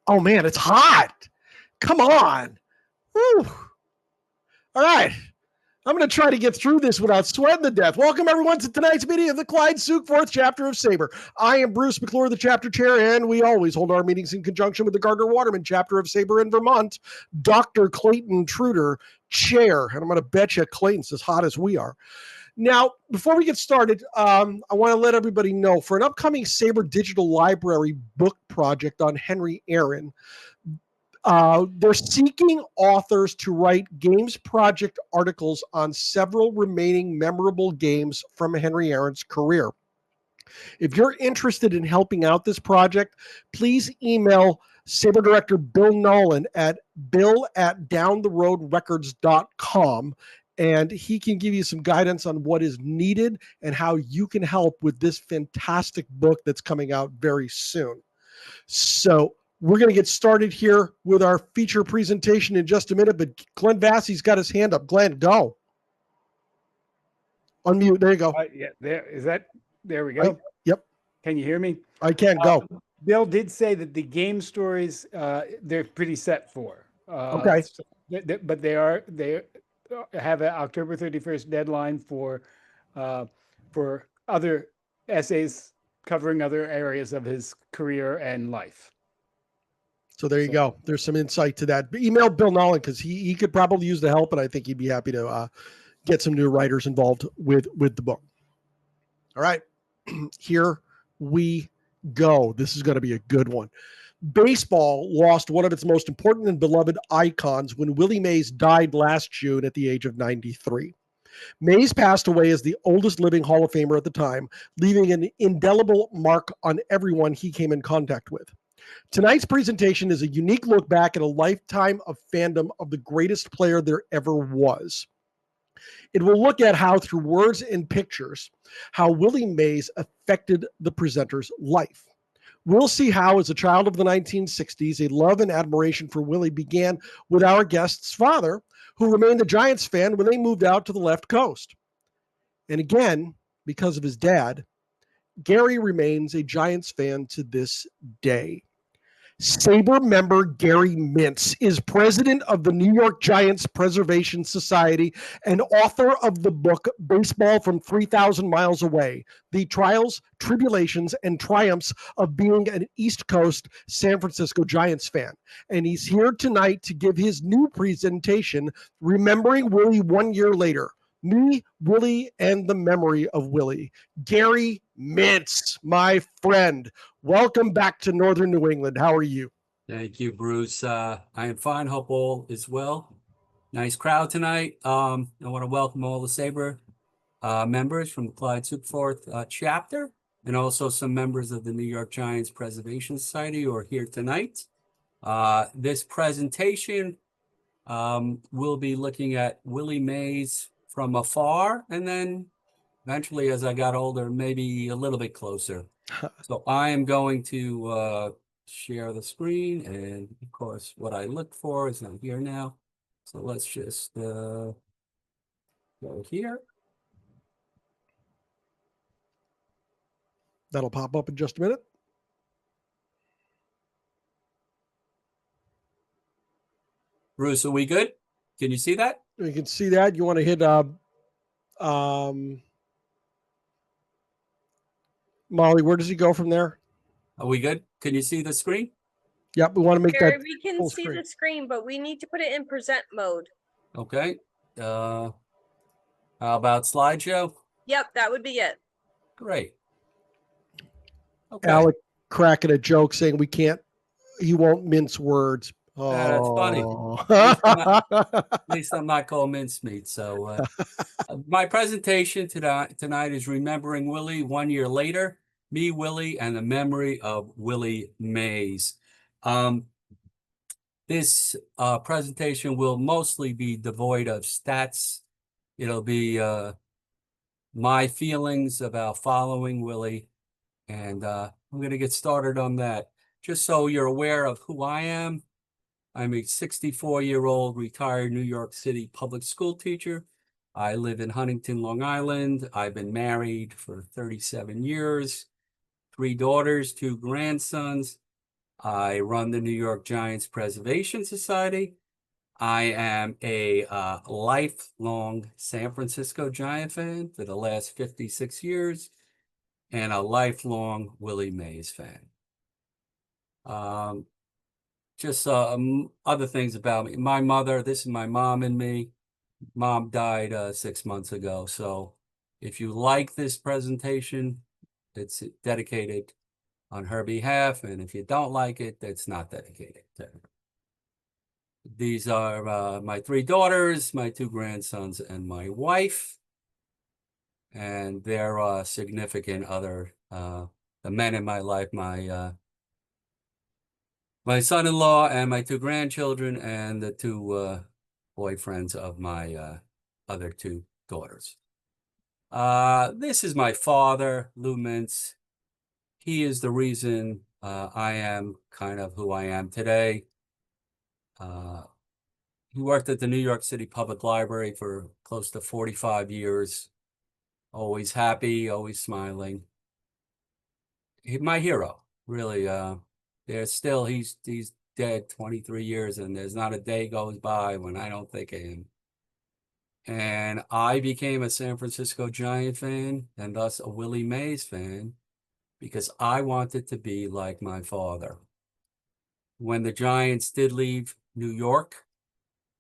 Oh man, it's hot. Come on. Whew. All right. I'm going to try to get through this without sweating to death. Welcome, everyone, to tonight's meeting of the Clyde Sukeforth chapter of SABR. I am Bruce McClure, the chapter chair, and we always hold our meetings in conjunction with the Gardner-Waterman chapter of SABR in Vermont. Dr. Clayton Truder, chair. And I'm going to bet you Clayton's as hot as we are. Now, before we get started, I want to let everybody know for an upcoming SABR Digital Library book project on Henry Aaron, they're seeking authors to write games project articles on several remaining memorable games from Henry Aaron's career. If you're interested in helping out this project, please email SABR Director Bill Nolan at bill@downtheroadrecords.com, and he can give you some guidance on what is needed and how you can help with this fantastic book that's coming out very soon. So we're going to get started here with our feature presentation in just a minute, but Glenn Vassey's got his hand up. Glenn, go. Unmute. There you go. Yeah, there we go. Yep. Can you hear me? I can go. Bill did say that the game stories, they're pretty set for. Okay. But they have an October 31st deadline for other essays covering other areas of his career and life. So there you go. There's some insight to that. Email Bill Nolan because he could probably use the help, and I think he'd be happy to get some new writers involved with the book. All right, here we go. This is going to be a good one. Baseball lost one of its most important and beloved icons when Willie Mays died last June at the age of 93. Mays passed away as the oldest living Hall of Famer at the time, leaving an indelible mark on everyone he came in contact with. Tonight's presentation is a unique look back at a lifetime of fandom of the greatest player there ever was. It will look at how, through words and pictures, how Willie Mays affected the presenter's life. We'll see how, as a child of the 1960s, a love and admiration for Willie began with our guest's father, who remained a Giants fan when they moved out to the left coast. And again, because of his dad, Gary remains a Giants fan to this day. SABR member Gary Mintz is president of the New York Giants Preservation Society and author of the book Baseball from 3,000 Miles Away, The Trials, Tribulations, and Triumphs of Being an East Coast San Francisco Giants Fan. And he's here tonight to give his new presentation, Remembering Willie 1 Year Later, Me, Willie, and the Memory of Willie. Gary Mintz, my friend. Welcome back to Northern New England. How are you? Thank you, Bruce. I am fine. Hope all is well. Nice crowd tonight. I want to welcome all the SABR members from the Clyde Sukeforth chapter, and also some members of the New York Giants Preservation Society who are here tonight. This presentation will be looking at Willie Mays from afar, and then eventually, as I got older, maybe a little bit closer. So I am going to share the screen, and of course, what I look for is not here now. So let's just go here. That'll pop up in just a minute. Bruce, are we good? Can you see that? You can see that. You want to hit Molly, where does he go from there? Are we good? Can you see the screen? Yep, we want to make Gary, that we can see the screen, but we need to put it in present mode. Okay. How about slideshow? Yep, that would be it. Great. Okay. Alec cracking a joke saying he won't mince words. Oh, that's funny. At least I'm not called mincemeat. So my presentation tonight is Remembering Willie 1 Year Later, Me, Willie, and the Memory of Willie Mays. This presentation will mostly be devoid of stats. It'll be my feelings about following Willie, and I'm going to get started on that. Just so you're aware of who I am, I'm a 64-year-old retired New York City public school teacher. I live in Huntington, Long Island. I've been married for 37 years, 3 daughters, 2 grandsons. I run the New York Giants Preservation Society. I am a lifelong San Francisco Giant fan for the last 56 years and a lifelong Willie Mays fan. Just other things about me. My mother, this is my mom and me. Mom died 6 months ago. So if you like this presentation, it's dedicated on her behalf. And if you don't like it, it's not dedicated to her. These are my 3 daughters, my 2 grandsons, and my wife. And their significant other, the men in my life, my son-in-law and my 2 grandchildren and the 2 boyfriends of my other 2 daughters. This is my father, Lou Mintz. He is the reason I am kind of who I am today. He worked at the New York City Public Library for close to 45 years. Always happy, always smiling. My hero, really. There's still, he's dead 23 years, and there's not a day goes by when I don't think of him. And I became a San Francisco Giant fan and thus a Willie Mays fan because I wanted to be like my father. When the Giants did leave New York,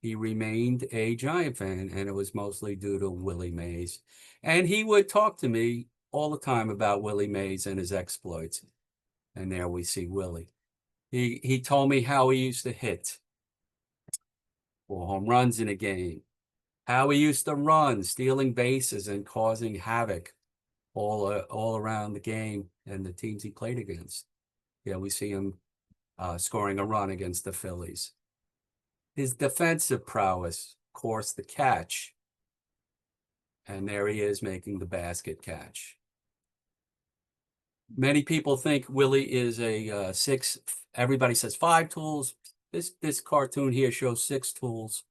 he remained a Giant fan, and it was mostly due to Willie Mays. And he would talk to me all the time about Willie Mays and his exploits. And there we see Willie. He told me how he used to hit 4 home runs in a game, how he used to run, stealing bases and causing havoc all around the game and the teams he played against. Yeah, we see him scoring a run against the Phillies. His defensive prowess, of course, the catch. And there he is making the basket catch. Many people think Willie is a 6. Everybody says 5 tools. This cartoon here shows 6 tools.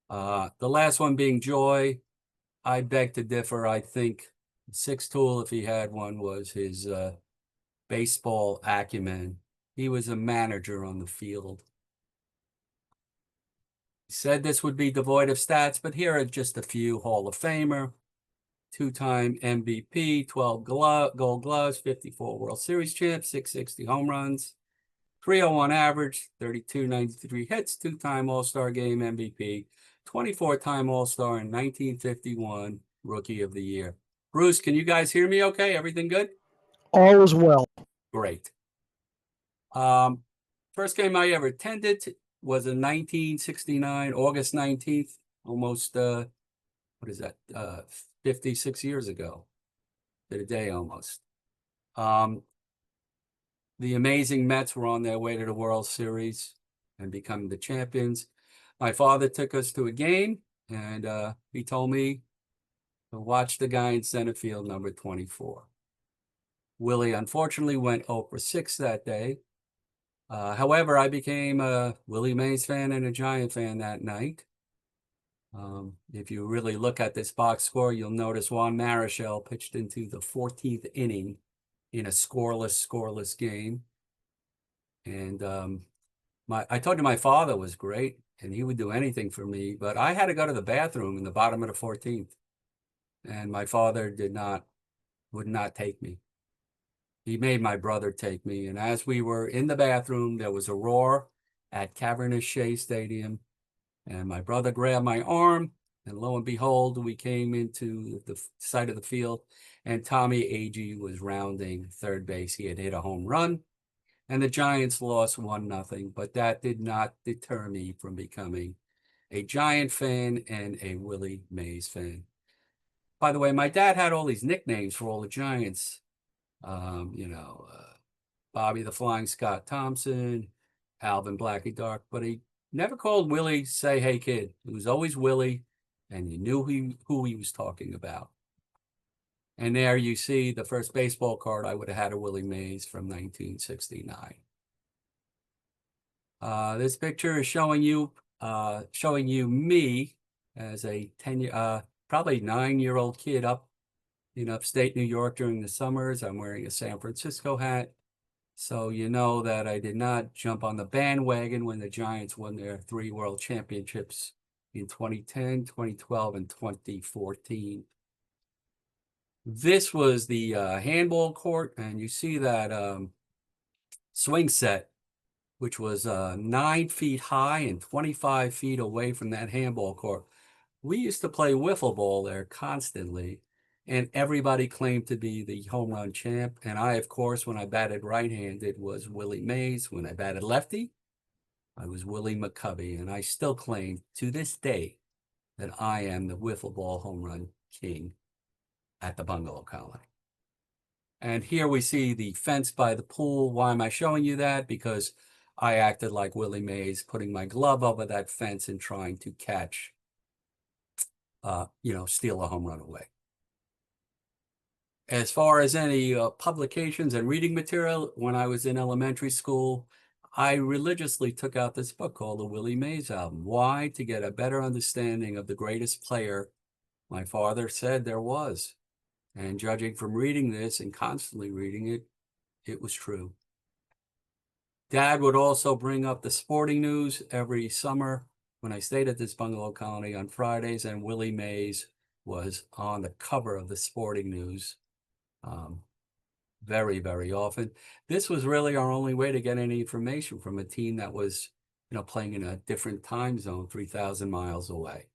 The last one being joy. I beg to differ. I think 6th tool, if he had one, was his baseball acumen. He was a manager on the field. He said this would be devoid of stats, but here are just a few. Hall of Famer, 2-time MVP, 12 gold gloves, 54 World Series champs, 660 home runs, 301 average, 3293 hits, 2-time All-Star Game MVP, 24-time All-Star, and 1951 Rookie of the Year. Bruce, can you guys hear me okay? Everything good? All is well. Great. First game I ever attended was in 1969, August 19th, almost, what is that, 56 years ago, to the day almost. The amazing Mets were on their way to the World Series and becoming the champions. My father took us to a game, and he told me to watch the guy in center field, number 24. Willie, unfortunately, went 0 for 6 that day. However, I became a Willie Mays fan and a Giant fan that night. If you really look at this box score, you'll notice Juan Marichal pitched into the 14th inning in a scoreless game. And I told you my father was great, and he would do anything for me, but I had to go to the bathroom in the bottom of the 14th, and my father would not take me. He made my brother take me, and as we were in the bathroom, there was a roar at Cavernous Shea Stadium, and my brother grabbed my arm, and lo and behold, we came into the side of the field, and Tommy Agee was rounding third base. He had hit a home run, and the Giants lost 1-0, but that did not deter me from becoming a Giant fan and a Willie Mays fan. By the way, my dad had all these nicknames for all the Giants. Bobby the Flying Scott Thompson, Alvin Blackie Dark, but he never called Willie, say, hey, kid. It was always Willie, and you knew who he was talking about. And there you see the first baseball card I would have had of Willie Mays from 1969. This picture is showing you me as a probably 9-year-old kid up in upstate New York during the summers. I'm wearing a San Francisco hat, So you know that I did not jump on the bandwagon when the Giants won their 3 world championships in 2010, 2012, and 2014. This was the handball court, and you see that swing set, which was 9 feet high and 25 feet away from that handball court. We used to play wiffle ball there constantly, and everybody claimed to be the home run champ. And I, of course, when I batted right-handed, was Willie Mays. When I batted lefty, I was Willie McCovey. And I still claim to this day that I am the wiffle ball home run king at the bungalow colony. And here we see the fence by the pool. Why am I showing you that? Because I acted like Willie Mays, putting my glove over that fence and trying to catch, steal a home run away. As far as any publications and reading material, when I was in elementary school, I religiously took out this book called the Willie Mays album. Why? To get a better understanding of the greatest player my father said there was. And judging from reading this and constantly reading it, it was true. Dad would also bring up the sporting news every summer when I stayed at this bungalow colony on Fridays, and Willie Mays was on the cover of the sporting news very, very often. This was really our only way to get any information from a team that was, playing in a different time zone, 3,000 miles away.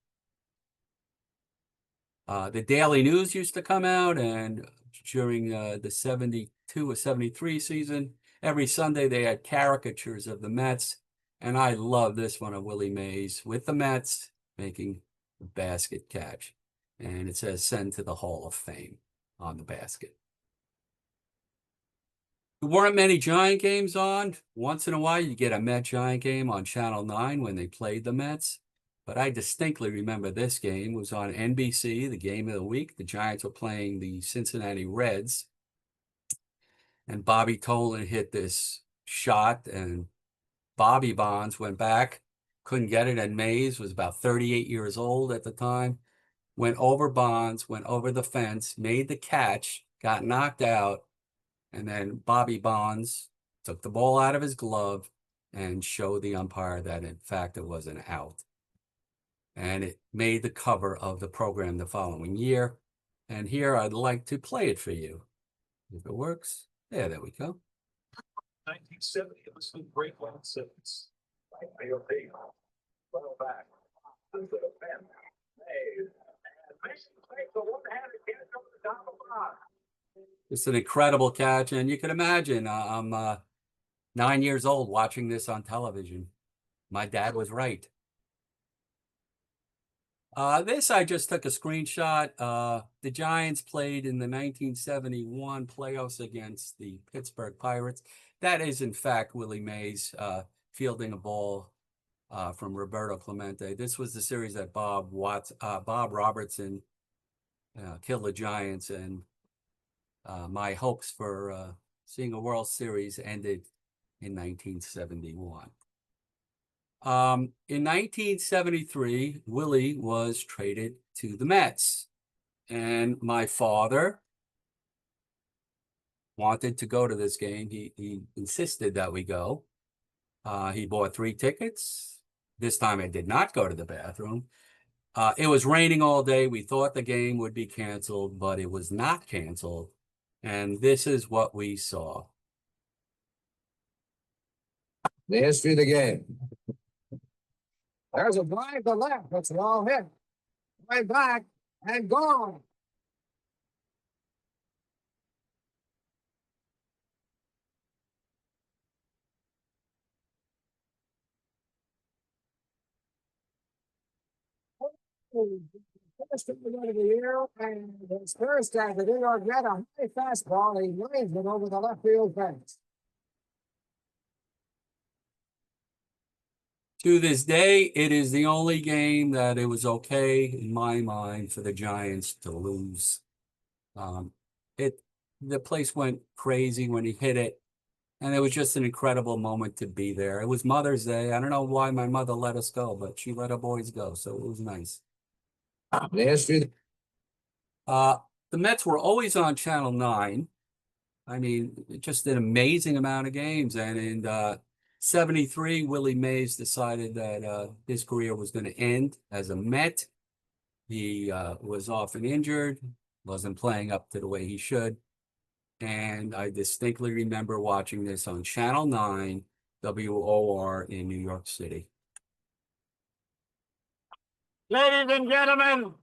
The Daily News used to come out, and during the 72 or 73 season, every Sunday they had caricatures of the Mets, and I love this one of Willie Mays with the Mets making the basket catch. And it says, "Send to the Hall of Fame" on the basket. There weren't many Giant games on. Once in a while, you get a Met Giant game on Channel 9 when they played the Mets. But I distinctly remember this game was on NBC, the game of the week. The Giants were playing the Cincinnati Reds. And Bobby Tolan hit this shot, and Bobby Bonds went back, couldn't get it, and Mays was about 38 years old at the time. Went over Bonds, went over the fence, made the catch, got knocked out, and then Bobby Bonds took the ball out of his glove and showed the umpire that, in fact, it was an out. And it made the cover of the program the following year. And here I'd like to play it for you. If it works. Yeah, there we go. 1970, it was the great one sentence. IOP. Well back. To the fence. Mays. And Mason takes a one-handed catch over the top of the box. It's an incredible catch. And you can imagine, I'm 9 years old watching this on television. My dad was right. This I just took a screenshot. The Giants played in the 1971 playoffs against the Pittsburgh Pirates. That is, in fact, Willie Mays fielding a ball from Roberto Clemente. This was the series that Bob Robertson killed the Giants, and my hopes for seeing a World Series ended in 1971. In 1973, Willie was traded to the Mets, and my father wanted to go to this game. He insisted that we go. He bought 3 tickets. This time I did not go to the bathroom. It was raining all day. We thought the game would be canceled, but it was not canceled. And this is what we saw. The history of the game. There's a drive to left. That's a long hit. Right back and gone. First of the year, and his first at the New York Met, a high fastball. He lays it over the left field fence. To this day, it is the only game that it was okay, in my mind, for the Giants to lose. The place went crazy when he hit it, and it was just an incredible moment to be there. It was Mother's Day. I don't know why my mother let us go, but she let her boys go, so it was nice. The history. The Mets were always on Channel 9, I mean, just an amazing amount of games. And in 73, Willie Mays decided that his career was going to end as a Met. He was often injured, wasn't playing up to the way he should. And I distinctly remember watching this on Channel 9, WOR in New York City. Ladies and gentlemen,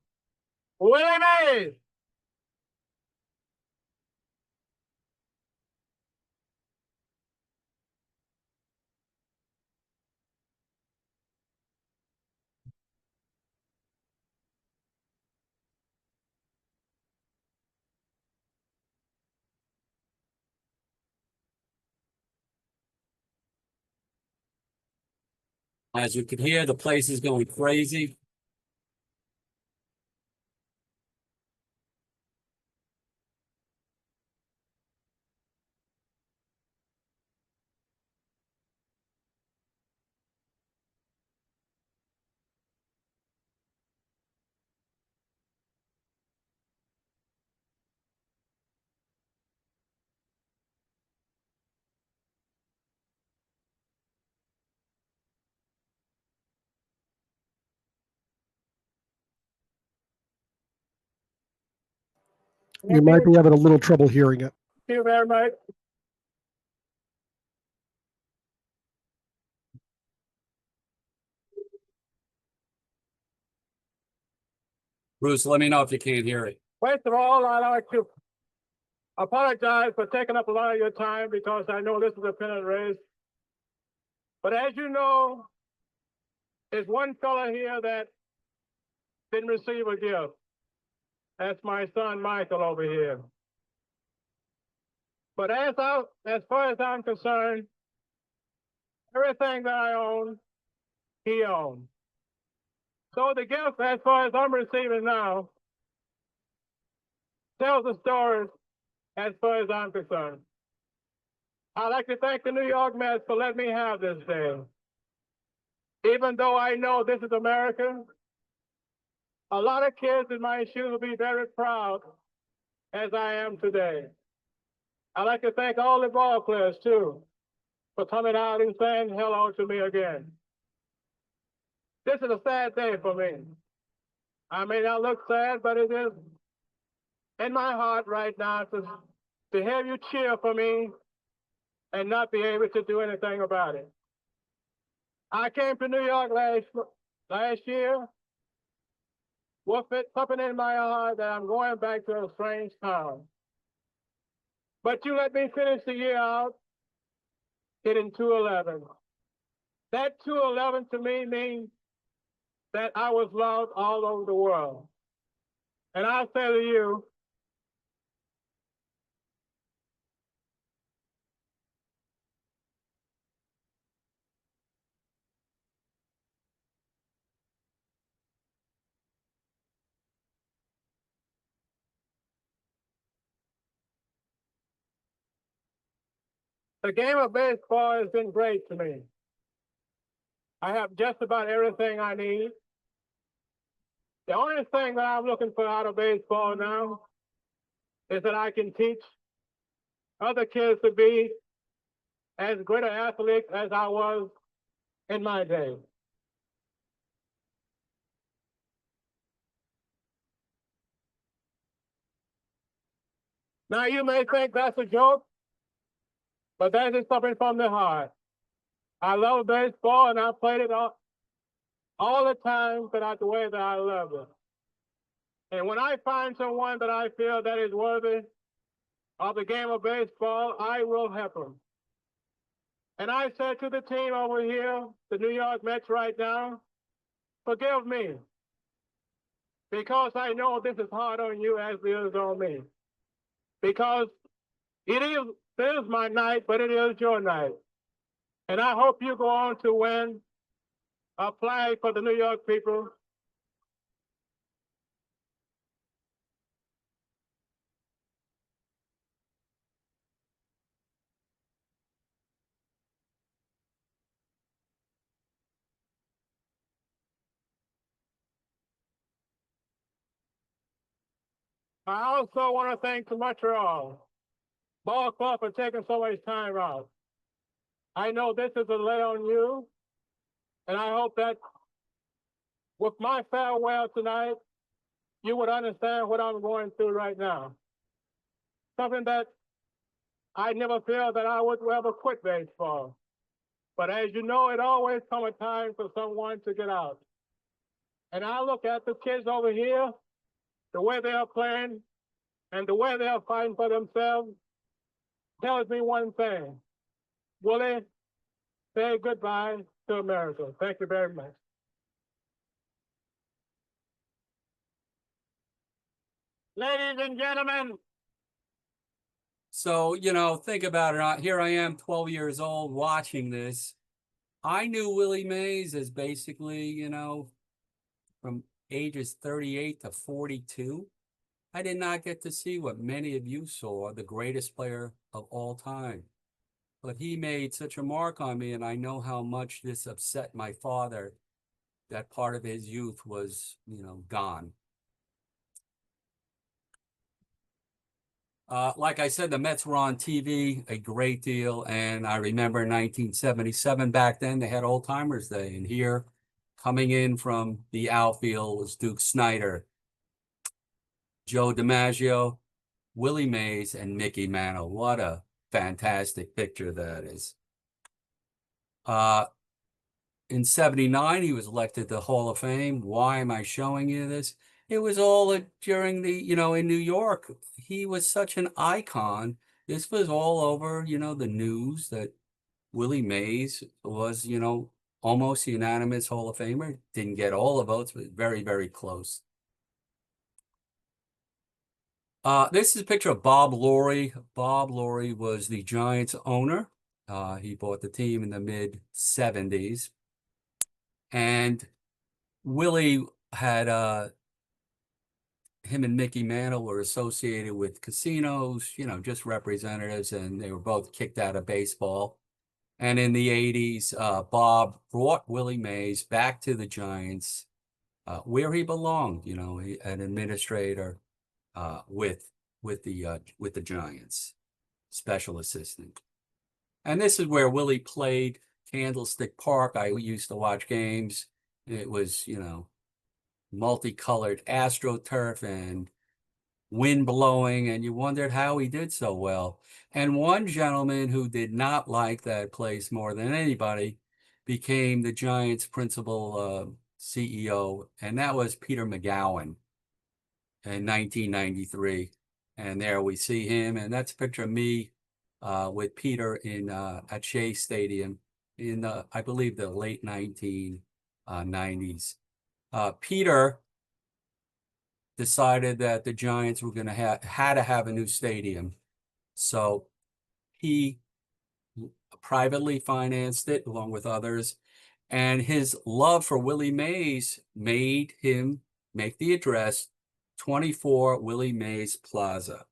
Willie Mays. As you can hear, the place is going crazy. You might be having a little trouble hearing it. Thank you very much. Bruce, let me know if you can't hear it. First of all, I'd like to apologize for taking up a lot of your time because I know this is a pennant race. But as you know, there's one fella here that didn't receive a gift. That's my son, Michael, over here. But as far as I'm concerned, everything that I own, he owns. So the gift, as far as I'm receiving now, tells the story as far as I'm concerned. I'd like to thank the New York Mets for letting me have this day. Even though I know this is America, a lot of kids in my shoes will be very proud as I am today. I'd like to thank all the ball players too for coming out and saying hello to me again. This is a sad day for me. I may not look sad, but it is in my heart right now to have you cheer for me and not be able to do anything about it. I came to New York last year with something in my heart that I'm going back to a strange town. But you let me finish the year out hitting 211. That 211 to me means that I was loved all over the world. And I say to you, the game of baseball has been great to me. I have just about everything I need. The only thing that I'm looking for out of baseball now is that I can teach other kids to be as great an athlete as I was in my day. Now you may think that's a joke, but that is something from the heart. I love baseball and I played it all the time, but not the way that I love it. And when I find someone that I feel that is worthy of the game of baseball, I will help them. And I said to the team over here, the New York Mets right now, forgive me, because I know this is hard on you as it is on me. Because it is my night, but it is your night. And I hope you go on to win a flag for the New York people. I also want to thank Montreal. ball club for taking so much time out. I know this is a lay on you, and I hope that with my farewell tonight, you would understand what I'm going through right now. Something that I never felt that I would ever quit baseball. But as you know, it always comes a time for someone to get out. And I look at the kids over here, the way they are playing, and the way they are fighting for themselves, tells me one thing. Willie, say goodbye to America. Thank you very much. Ladies and gentlemen. So, you know, think about it. Here I am, 12 years old, watching this. I knew Willie Mays as basically, you know, from ages 38 to 42. I did not get to see what many of you saw, the greatest player of all time. But he made such a mark on me, and I know how much this upset my father, that part of his youth was, you know, gone. Like I said, the Mets were on TV a great deal, and I remember in 1977, back then, they had Old Timers Day, and here, coming in from the outfield was Duke Snider, Joe DiMaggio, Willie Mays, and Mickey Mantle. What a fantastic picture that is. In 79, he was elected to the Hall of Fame. Why am I showing you this? It was all during the, you know, in New York. He was such an icon. This was all over, you know, the news that Willie Mays was, you know, almost unanimous Hall of Famer. Didn't get all the votes, but very, very close. This is a picture of Bob Lowry. Bob Lowry was the Giants owner. He bought the team in the mid-70s. And Willie had, him and Mickey Mantle were associated with casinos, you know, just representatives, and they were both kicked out of baseball. And in the 80s, Bob brought Willie Mays back to the Giants, where he belonged, you know, an administrator with the Giants, special assistant. And this is where Willie played, Candlestick Park. I used to watch games. It was, you know, multicolored AstroTurf and wind blowing, and you wondered how he did so well. And one gentleman who did not like that place more than anybody became the Giants' principal CEO, and that was Peter McGowan in 1993. And there we see him, and that's a picture of me with Peter in at Shea Stadium in I believe the late 1990s. Peter decided that the Giants were going to had to have a new stadium, so he privately financed it along with others. And his love for Willie Mays made him make the address 24 Willie Mays Plaza.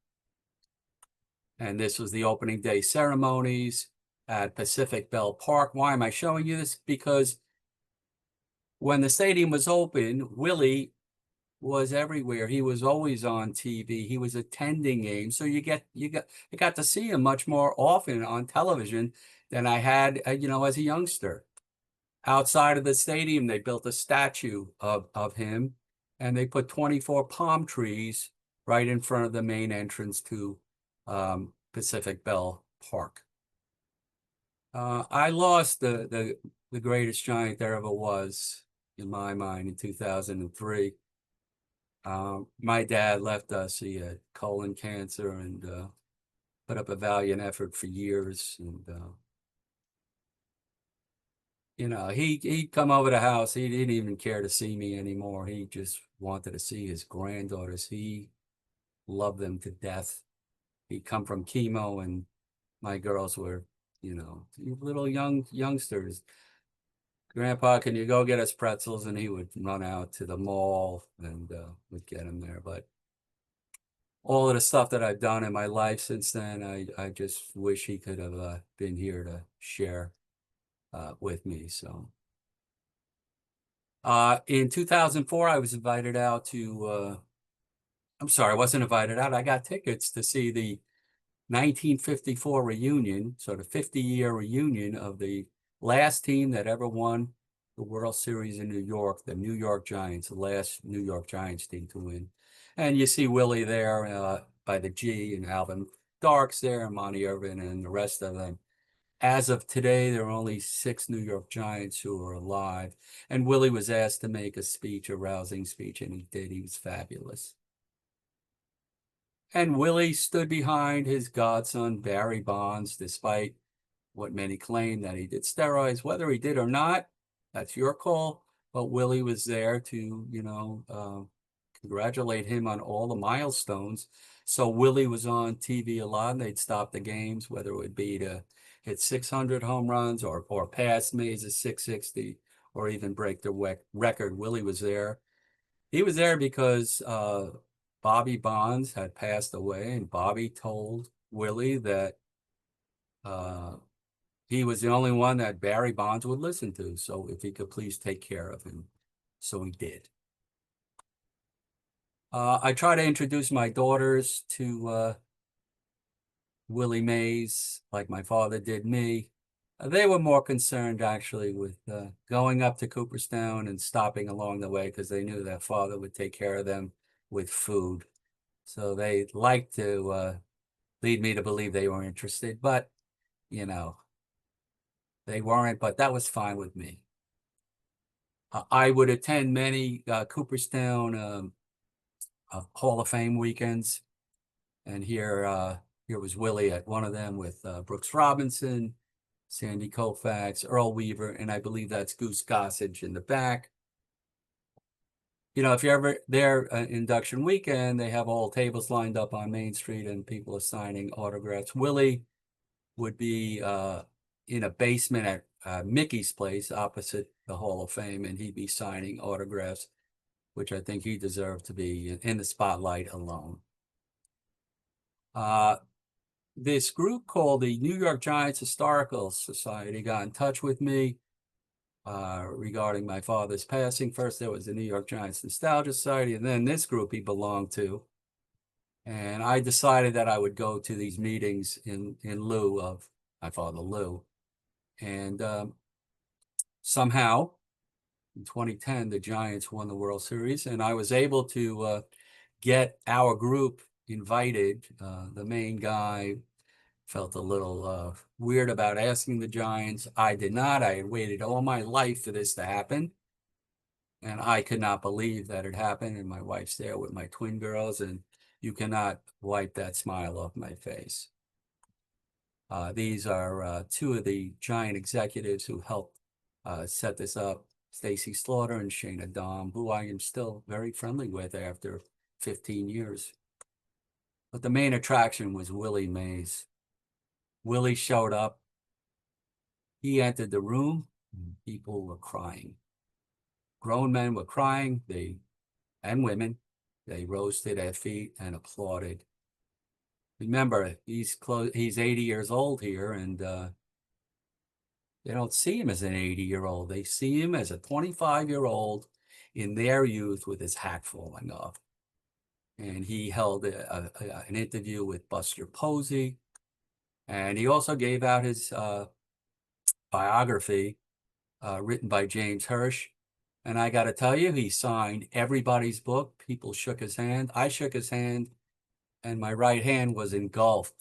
And this was the opening day ceremonies at Pacific Bell Park. Why am I showing you this? Because when the stadium was open, Willie was everywhere. He was always on TV. He was attending games. So you got to see him much more often on television than I had, you know, as a youngster. Outside of the stadium, they built a statue of him, and they put 24 palm trees right in front of the main entrance to Pacific Bell Park. I lost the greatest Giant there ever was, in my mind, in 2003. My dad left us. He had colon cancer and put up a valiant effort for years. And, you know, he'd come over the house. He didn't even care to see me anymore. He just wanted to see his granddaughters. He loved them to death. He'd come from chemo, and my girls were, you know, little youngsters. Grandpa, can you go get us pretzels? And he would run out to the mall and would get them there. But all of the stuff that I've done in my life since then, I just wish he could have been here to share with me. So in 2004, I was invited out to, I'm sorry, I wasn't invited out. I got tickets to see the 1954 reunion, so the 50-year reunion of the last team that ever won the World Series in New York, the New York Giants, the last New York Giants team to win. And you see Willie there by the G, and Alvin Darks there, and Monty Irvin, and the rest of them. As of today, there are only 6 New York Giants who are alive. And Willie was asked to make a speech, a rousing speech, and he did. He was fabulous. And Willie stood behind his godson, Barry Bonds, despite what many claim that he did steroids. Whether he did or not, that's your call. But Willie was there to, congratulate him on all the milestones. So Willie was on TV a lot, and they'd stop the games, whether it would be to hit 600 home runs or pass Mays' 660 or even break the record. Willie was there. He was there because Bobby Bonds had passed away, and Bobby told Willie that he was the only one that Barry Bonds would listen to. So if he could please take care of him. So he did. I try to introduce my daughters to Willie Mays, like my father did me. They were more concerned actually with going up to Cooperstown and stopping along the way because they knew their father would take care of them with food. So they liked to lead me to believe they were interested, but they weren't, but that was fine with me. I would attend many Cooperstown Hall of Fame weekends, and here was Willie at one of them with Brooks Robinson, Sandy Koufax, Earl Weaver, and I believe that's Goose Gossage in the back. If you're ever there induction weekend, they have all tables lined up on Main Street and people are signing autographs. Willie would be in a basement at Mickey's place opposite the Hall of Fame, and he'd be signing autographs, which I think he deserved to be in the spotlight alone. This group called the New York Giants Historical Society got in touch with me regarding my father's passing. First, there was the New York Giants Nostalgia Society, and then this group he belonged to. And I decided that I would go to these meetings in lieu of my father, Lou. And somehow, in 2010, the Giants won the World Series, and I was able to get our group invited. The main guy felt a little weird about asking the Giants. I did not. I had waited all my life for this to happen, and I could not believe that it happened. And my wife's there with my twin girls, and you cannot wipe that smile off my face. These are 2 of the Giant executives who helped set this up. Stacy Slaughter and Shana Dom, who I am still very friendly with after 15 years. But the main attraction was Willie Mays. Willie showed up. He entered the room, and people were crying. Grown men were crying, and women. They rose to their feet and applauded. Remember, he's 80 years old here, and they don't see him as an 80-year-old. They see him as a 25-year-old in their youth with his hat falling off. And he held an interview with Buster Posey. And he also gave out his biography written by James Hirsch. And I got to tell you, he signed everybody's book. People shook his hand. I shook his hand, and my right hand was engulfed.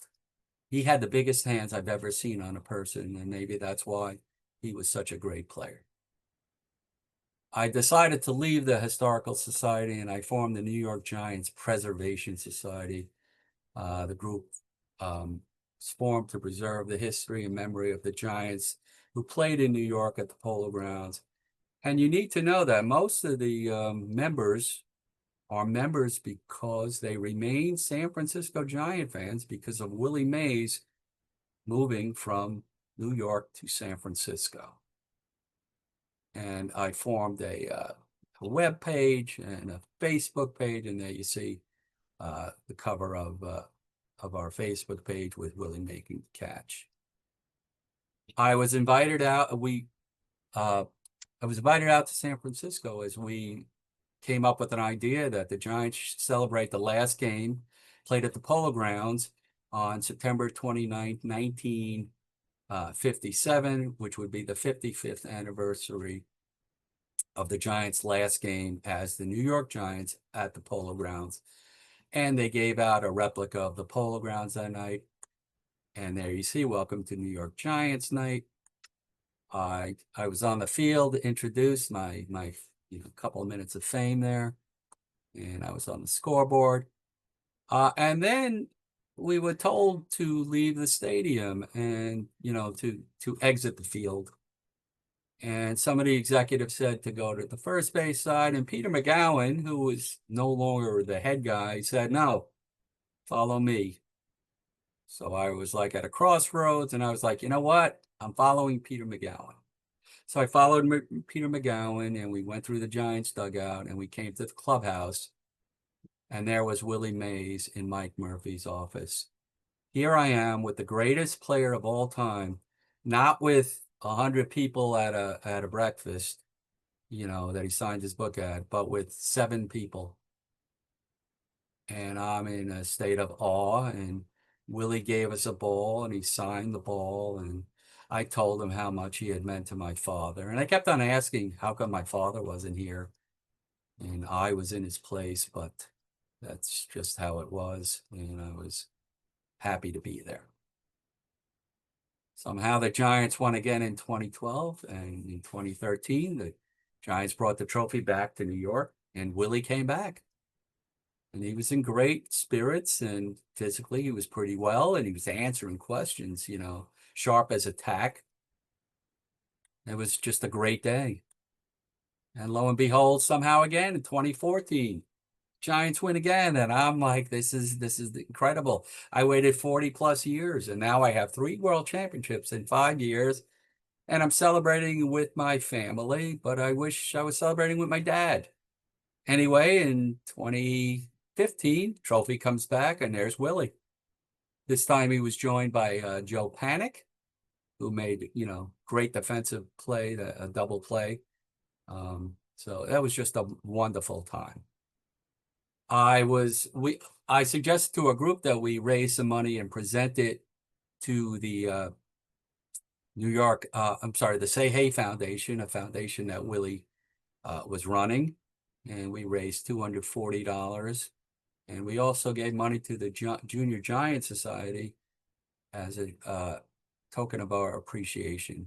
He had the biggest hands I've ever seen on a person, and maybe that's why he was such a great player. I decided to leave the Historical Society, and I formed the New York Giants Preservation Society. The group was formed to preserve the history and memory of the Giants who played in New York at the Polo Grounds. And you need to know that most of the members are members because they remain San Francisco Giant fans because of Willie Mays moving from New York to San Francisco. And I formed a web page and a Facebook page, and there you see the cover of our Facebook page with Willie making the catch. I was invited out. I was invited out to San Francisco as we came up with an idea that the Giants should celebrate the last game played at the Polo Grounds on September 29th, 1957, which would be the 55th anniversary of the Giants' last game as the New York Giants at the Polo Grounds. And they gave out a replica of the Polo Grounds that night. And there you see, welcome to New York Giants night. I was on the field, introduced my couple of minutes of fame there, and I was on the scoreboard. And then we were told to leave the stadium and to exit the field. And some of the executives said to go to the first base side, and Peter McGowan, who was no longer the head guy, said, "No, follow me." So I was like at a crossroads, and I was like, you know what? I'm following Peter McGowan. So I followed Peter McGowan, and we went through the Giants dugout, and we came to the clubhouse, and there was Willie Mays in Mike Murphy's office. Here I am with the greatest player of all time, not with 100 people at a breakfast, that he signed his book at, but with 7 people. And I'm in a state of awe, and Willie gave us a ball, and he signed the ball, and I told him how much he had meant to my father. And I kept on asking how come my father wasn't here, and I was in his place, but that's just how it was, and I was happy to be there. Somehow the Giants won again in 2012, and in 2013, the Giants brought the trophy back to New York, and Willie came back. And he was in great spirits, and physically he was pretty well, and he was answering questions, sharp as a tack. It was just a great day. And lo and behold, somehow again in 2014, Giants win again, and I'm like, this is incredible. I waited 40 plus years, and now I have 3 world championships in 5 years, and I'm celebrating with my family, but I wish I was celebrating with my dad. Anyway, in 2015, trophy comes back, and there's Willie. This time he was joined by Joe Panic, who made, great defensive play, a double play. So that was just a wonderful time. I suggested to a group that we raise some money and present it to the the Say Hey Foundation, a foundation that Willie was running, and we raised $240. And we also gave money to the Junior Giant Society as a token of our appreciation.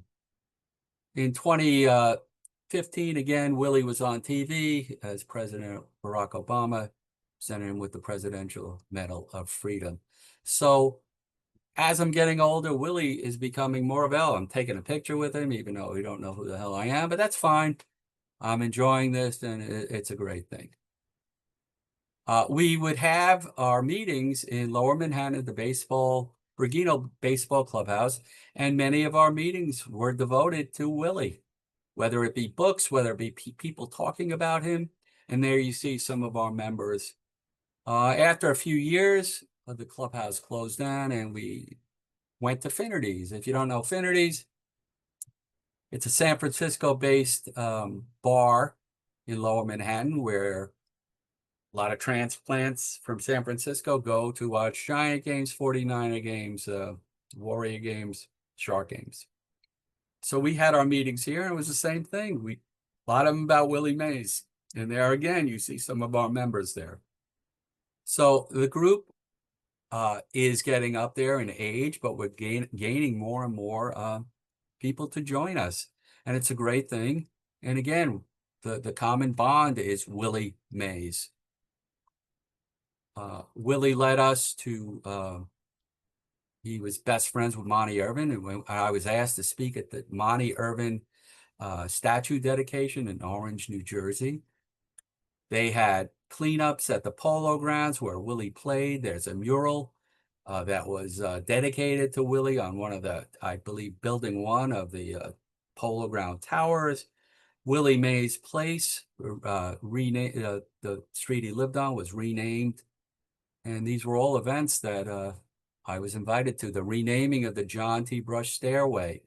In 2015, again, Willie was on TV as President Barack Obama presented him with the Presidential Medal of Freedom. So as I'm getting older, Willie is becoming more of I'm taking a picture with him, even though we don't know who the hell I am, but that's fine. I'm enjoying this, and it's a great thing. We would have our meetings in Lower Manhattan, the Bergino Baseball Clubhouse, and many of our meetings were devoted to Willie, whether it be books, whether it be people talking about him. And there you see some of our members. After a few years, the clubhouse closed down, and we went to Finnerty's. If you don't know Finnerty's, it's a San Francisco-based bar in Lower Manhattan where a lot of transplants from San Francisco go to watch Giant games, 49er games, Warrior games, Shark games. So we had our meetings here, and it was the same thing. A lot of them about Willie Mays. And there again, you see some of our members there. So the group is getting up there in age, but we're gaining more and more people to join us. And it's a great thing. And again, the common bond is Willie Mays. Willie led us to, he was best friends with Monty Irvin. And when I was asked to speak at the Monty Irvin statue dedication in Orange, New Jersey, they had cleanups at the Polo Grounds where Willie played. There's a mural that was dedicated to Willie on one of the, I believe, building 1 of the Polo Ground towers. Willie Mays Place, renamed, the street he lived on was renamed. And these were all events that I was invited to. The renaming of the John T. Brush Stairway,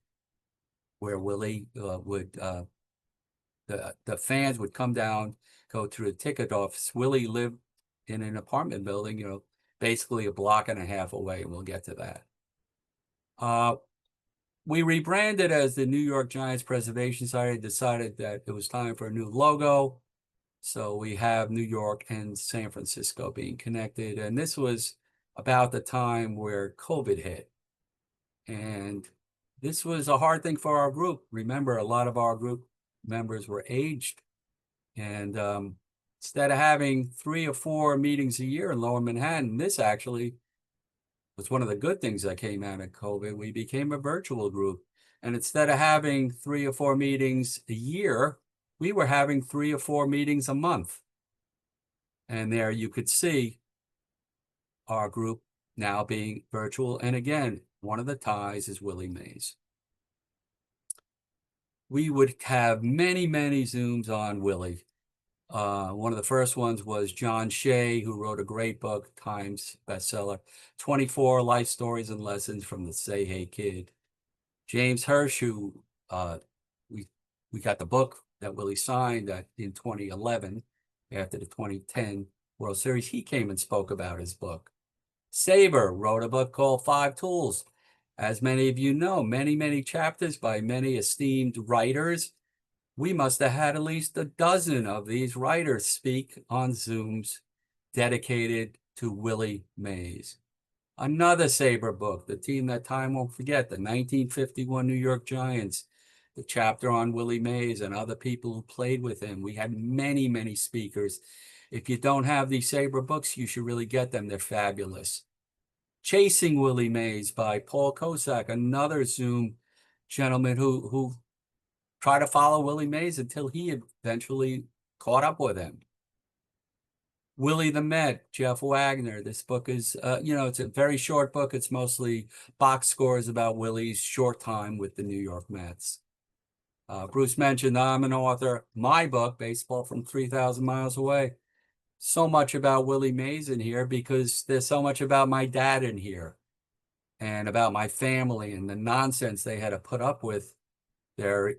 where Willie would, the fans would come down, go through the ticket office. Willie lived in an apartment building, basically a block and a half away, and we'll get to that. We rebranded as the New York Giants Preservation Society, decided that it was time for a new logo. So we have New York and San Francisco being connected. And this was about the time where COVID hit. And this was a hard thing for our group. Remember, a lot of our group members were aged. And instead of having 3 or 4 meetings a year in Lower Manhattan, this actually was one of the good things that came out of COVID. We became a virtual group. And instead of having 3 or 4 meetings a year, we were having 3 or 4 meetings a month. And there you could see our group now being virtual. And again, one of the ties is Willie Mays. We would have many, many Zooms on Willie. One of the first ones was John Shea, who wrote a great book, Times bestseller, 24 Life Stories and Lessons from the Say Hey Kid. James Hirsch, who we got the book that Willie signed in 2011 after the 2010 World Series. He came and spoke about his book. SABR wrote a book called 5 Tools. As many of you know, many, many chapters by many esteemed writers. We must have had at least a dozen of these writers speak on Zooms dedicated to Willie Mays. Another SABR book, the team that time won't forget, the 1951 New York Giants, the chapter on Willie Mays and other people who played with him. We had many, many speakers. If you don't have these SABR books, you should really get them. They're fabulous. Chasing Willie Mays by Paul Kosak, another Zoom gentleman who tried to follow Willie Mays until he eventually caught up with him. Willie the Met, Jeff Wagner. This book is, it's a very short book. It's mostly box scores about Willie's short time with the New York Mets. Bruce mentioned I'm an author. My book, Baseball from 3,000 Miles Away. So much about Willie Mays in here because there's so much about my dad in here and about my family and the nonsense they had to put up with their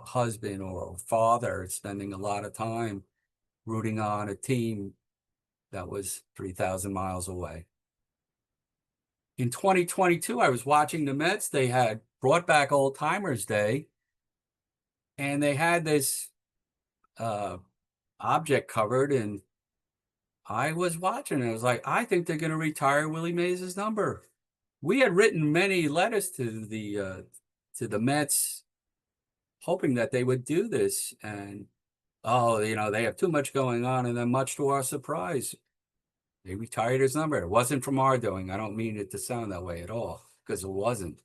husband or father spending a lot of time rooting on a team that was 3,000 miles away. In 2022, I was watching the Mets. They had brought back Old Timers Day, and they had this object covered, and I was watching it. I was like, I think they're going to retire Willie Mays' number. We had written many letters to the Mets, hoping that they would do this, and they have too much going on, and then much to our surprise, they retired his number. It wasn't from our doing. I don't mean it to sound that way at all, because it wasn't.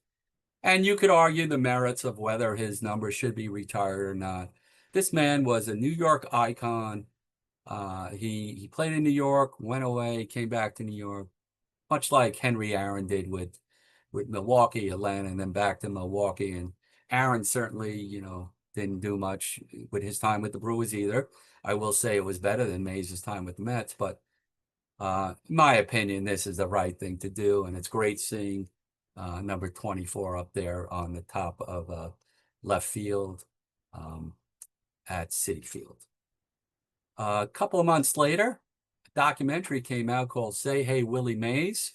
And you could argue the merits of whether his number should be retired or not. This man was a New York icon. He played in New York, went away, came back to New York, much like Henry Aaron did with Milwaukee, Atlanta, and then back to Milwaukee. And Aaron certainly, didn't do much with his time with the Brewers either. I will say it was better than Mays' time with the Mets, but in my opinion, this is the right thing to do. And it's great seeing number 24 up there on the top of left field at Citi Field. A couple of months later, a documentary came out called Say Hey Willie Mays.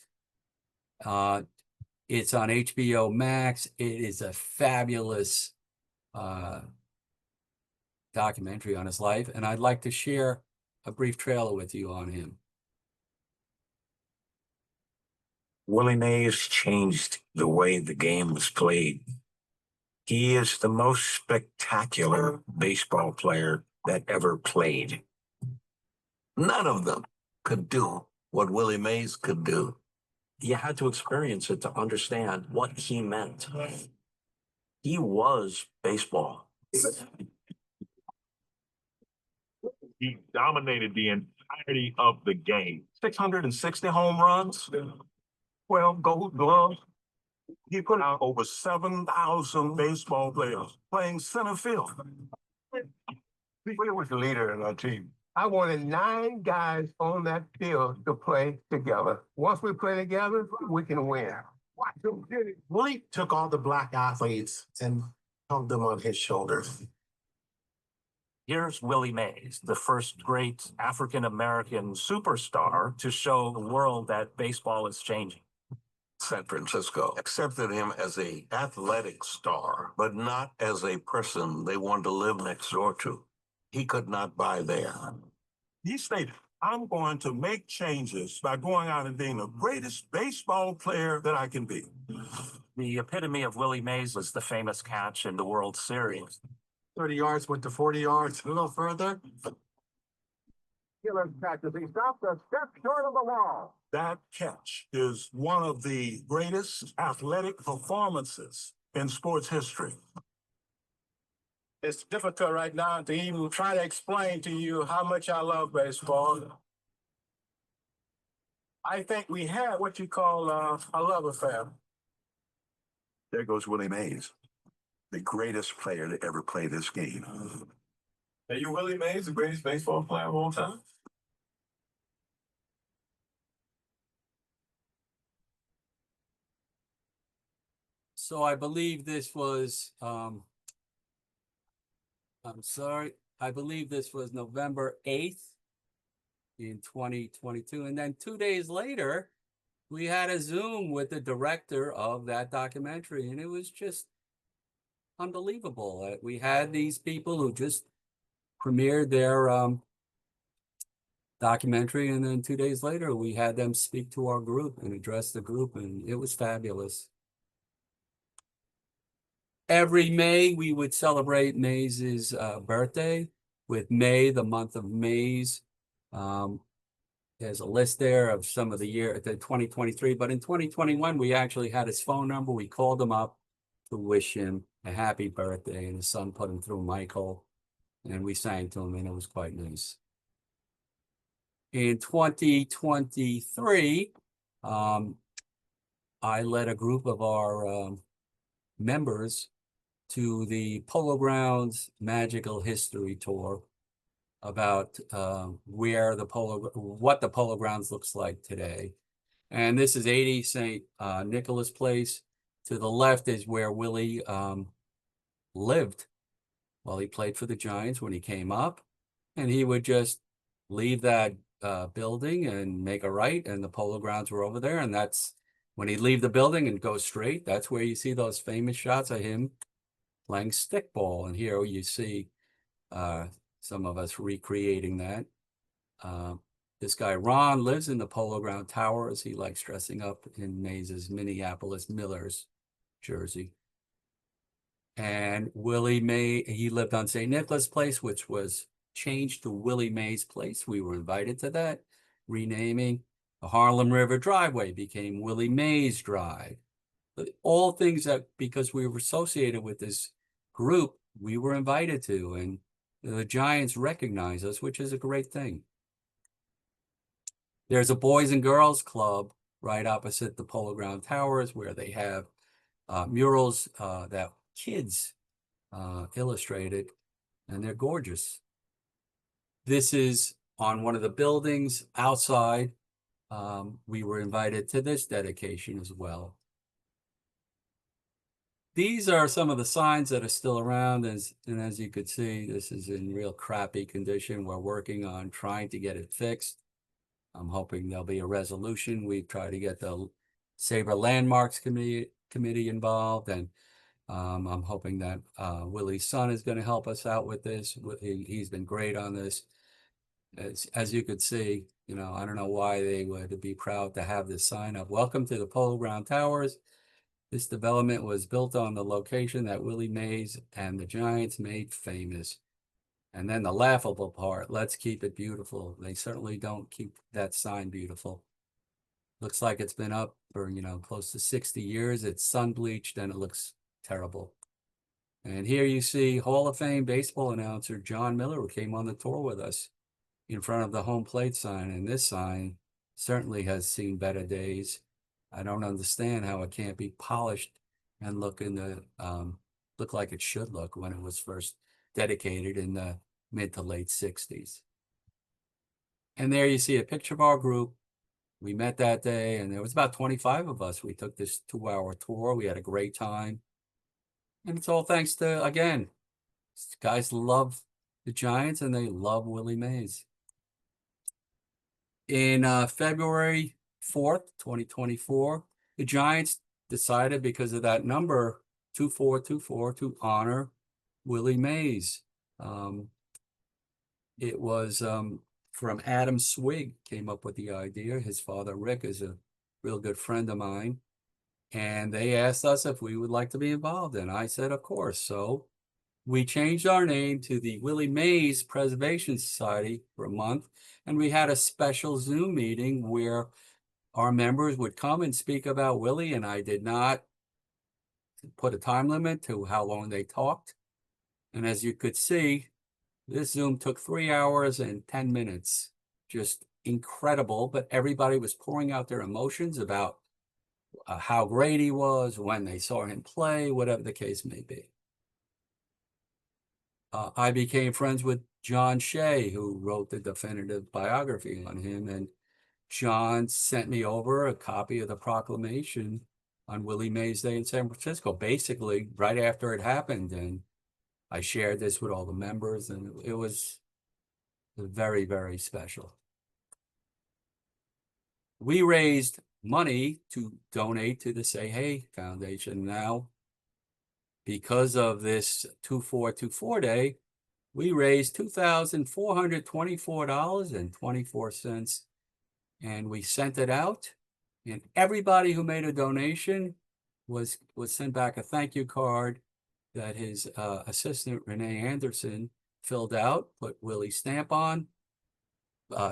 It's on HBO Max. It is a fabulous documentary on his life, and I'd like to share a brief trailer with you on him. Willie Mays changed the way the game was played. He is the most spectacular baseball player that ever played. None of them could do what Willie Mays could do. You had to experience it to understand what he meant. He was baseball. He dominated the entirety of the game. 660 home runs, 12 gold gloves. He put out over 7,000 baseball players playing center field. Willie was the leader in our team. I wanted 9 guys on that field to play together. Once we play together, we can win. Willie took all the black athletes and hung them on his shoulders. Here's Willie Mays, the first great African-American superstar to show the world that baseball is changing. San Francisco accepted him as an athletic star, but not as a person they wanted to live next door to. He could not buy there. He stated, I'm going to make changes by going out and being the greatest baseball player that I can be. The epitome of Willie Mays was the famous catch in the World Series. 30 yards went to 40 yards, a little further. Killer catches. He stopped a step short of the wall. That catch is one of the greatest athletic performances in sports history. It's difficult right now to even try to explain to you how much I love baseball. I think we have what you call a love affair. There goes Willie Mays, the greatest player to ever play this game. Are you Willie Mays, the greatest baseball player of all time? So I believe this was, I'm sorry, I believe this was November 8th in 2022. And then 2 days later, we had a Zoom with the director of that documentary, and it was just unbelievable. We had these people who just premiered their documentary, and then 2 days later, we had them speak to our group and address the group, and it was fabulous. Every May, we would celebrate Mays's birthday with May, the month of Mays. There's a list there of some of the year, the 2023, but in 2021, we actually had his phone number. We called him up to wish him a happy birthday, and his son put him through Michael, and we sang to him, and it was quite nice. In 2023, I led a group of our members to the Polo Grounds Magical History Tour about what the Polo Grounds looks like today. And this is 80 St. Nicholas Place. To the left is where Willie lived while he played for the Giants when he came up. And he would just leave that building and make a right, and the Polo Grounds were over there. And that's when he'd leave the building and go straight. That's where you see those famous shots of him playing stickball. And here you see some of us recreating that. This guy, Ron, lives in the Polo Ground Towers. He likes dressing up in Mays's Minneapolis Millers jersey. And Willie May, he lived on St. Nicholas Place, which was changed to Willie Mays Place. We were invited to that renaming. The Harlem River Driveway became Willie Mays Drive. But all things that, because we were associated with this group, we were invited to, and the Giants recognize us, which is a great thing. There's a Boys and Girls Club right opposite the Polo Ground Towers where they have murals that kids illustrated, and they're gorgeous. This is on one of the buildings outside. We were invited to this dedication as well. These are some of the signs that are still around, and as you could see, this is in real crappy condition. We're working on trying to get it fixed. I'm hoping there'll be a resolution. We've tried to get the SABR Landmarks Committee involved, and I'm hoping that Willie's son is going to help us out with this. He's been great on this. As you could see, you know, I don't know why they would be proud to have this sign up. Welcome to the Polo Ground Towers. This development was built on the location that Willie Mays and the Giants made famous. And then the laughable part, let's keep it beautiful. They certainly don't keep that sign beautiful. Looks like it's been up for, you know, close to 60 years. It's sun bleached and it looks terrible. And here you see Hall of Fame baseball announcer John Miller, who came on the tour with us, in front of the home plate sign. And this sign certainly has seen better days. I don't understand how it can't be polished and look like it should look when it was first dedicated in the mid to late 60s. And there you see a picture of our group. We met that day, and there was about 25 of us. We took this 2-hour tour. We had a great time. And it's all thanks to, again, guys love the Giants, and they love Willie Mays. In February 4th, 2024, the Giants decided, because of that number 2424, to honor Willie Mays. It was from Adam Swig came up with the idea. His father, Rick, is a real good friend of mine. And they asked us if we would like to be involved. And I said, of course. So we changed our name to the Willie Mays Preservation Society for a month. And we had a special Zoom meeting where our members would come and speak about Willie. And I did not put a time limit to how long they talked. And as you could see, this Zoom took 3 hours and 10 minutes. Just incredible. But everybody was pouring out their emotions about how great he was, when they saw him play, whatever the case may be. I became friends with John Shea, who wrote the definitive biography on him. And John sent me over a copy of the proclamation on Willie Mays Day in San Francisco, basically right after it happened. And I shared this with all the members, and it was very, very special. We raised money to donate to the Say Hey Foundation. Now, because of this 2424 day, we raised $2,424.24, and we sent it out. And everybody who made a donation was sent back a thank you card that his assistant, Renee Anderson, filled out, put Willie's stamp on,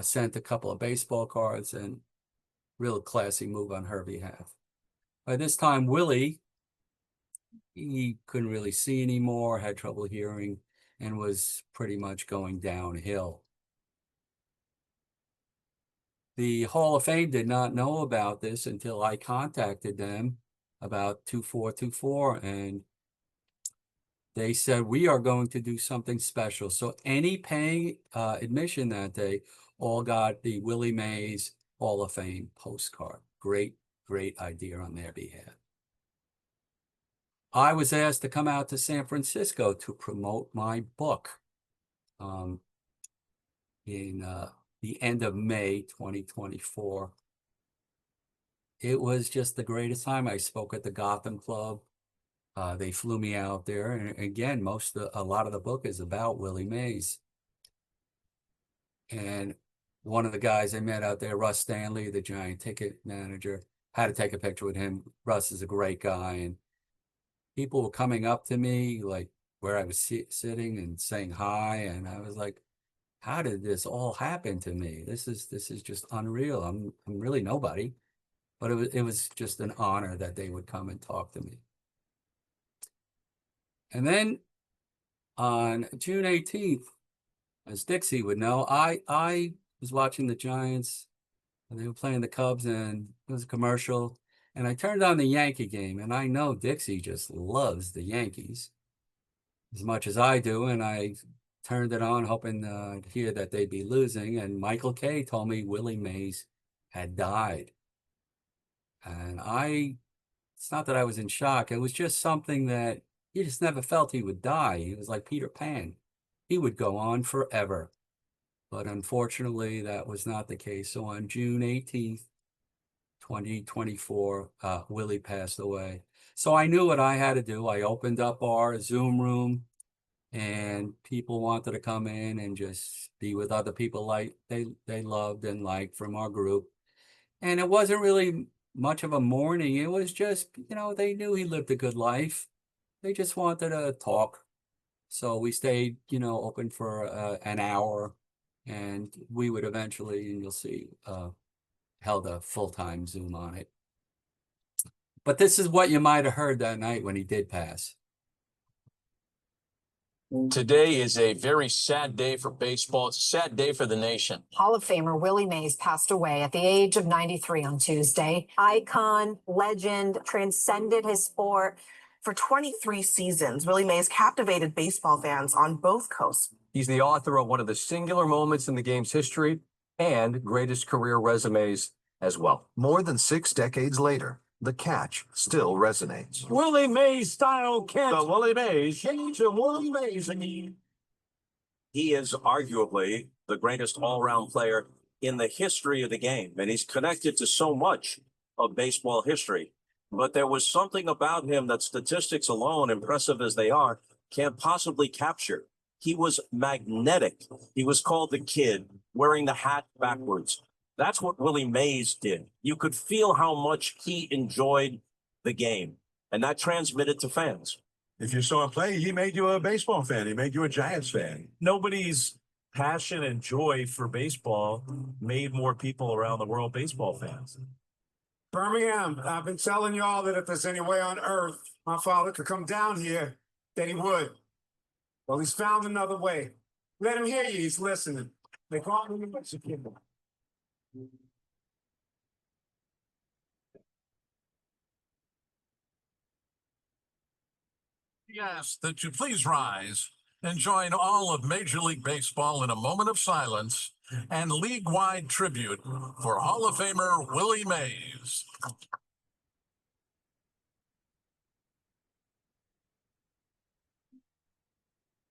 sent a couple of baseball cards, and real classy move on her behalf. By this time, Willie, he couldn't really see anymore, had trouble hearing, and was pretty much going downhill. The Hall of Fame did not know about this until I contacted them about 2424, and they said, we are going to do something special. So any paying admission that day all got the Willie Mays Hall of Fame postcard. Great, great idea on their behalf. I was asked to come out to San Francisco to promote my book in the end of May 2024. It was just the greatest time. I spoke at the Gotham Club. They flew me out there, and again, a lot of the book is about Willie Mays. And one of the guys I met out there, Russ Stanley, the Giant ticket manager, had to take a picture with him. Russ is a great guy, and people were coming up to me, like where I was sitting, and saying hi, and I was like, how did this all happen to me? This is just unreal. I'm really nobody, but it was just an honor that they would come and talk to me. And then on June 18th, as Dixie would know, I was watching the Giants, and they were playing the Cubs, and it was a commercial, and I turned on the Yankee game, and I know Dixie just loves the Yankees as much as I do, and I turned it on hoping to hear that they'd be losing, and Michael Kay told me Willie Mays had died. And it's not that I was in shock, it was just something that you just never felt he would die. He was like Peter Pan. He would go on forever. But unfortunately, that was not the case. So on June 18th, 2024, Willie passed away. So I knew what I had to do. I opened up our Zoom room, and people wanted to come in and just be with other people like they loved and liked from our group. And it wasn't really much of a mourning. It was just, they knew he lived a good life. They just wanted to talk. So we stayed, open for an hour, and we would eventually, and you'll see, held a full-time Zoom on it. But this is what you might have heard that night when he did pass. Today is a very sad day for baseball. It's a sad day for the nation. Hall of Famer Willie Mays passed away at the age of 93 on Tuesday. Icon, legend, transcended his sport. For 23 seasons, Willie Mays captivated baseball fans on both coasts. He's the author of one of the singular moments in the game's history and greatest career resumes as well. More than 6 decades later, the catch still resonates. Willie Mays style catch. The Willie Mays. Change the Willie Mays again. he is arguably the greatest all-around player in the history of the game, and he's connected to so much of baseball history. But there was something about him that statistics alone, impressive as they are, can't possibly capture. He was magnetic. He was called the Kid, wearing the hat backwards. That's what Willie Mays did. You could feel how much he enjoyed the game, and that transmitted to fans. If you saw him play, he made you a baseball fan. He made you a Giants fan. Nobody's passion and joy for baseball made more people around the world baseball fans. Birmingham, I've been telling y'all that if there's any way on earth my father could come down here, that he would. Well, he's found another way. Let him hear you. He's listening. They call him the Mexican. Yes, that you please rise and join all of Major League Baseball in a moment of silence and league-wide tribute for Hall of Famer Willie Mays.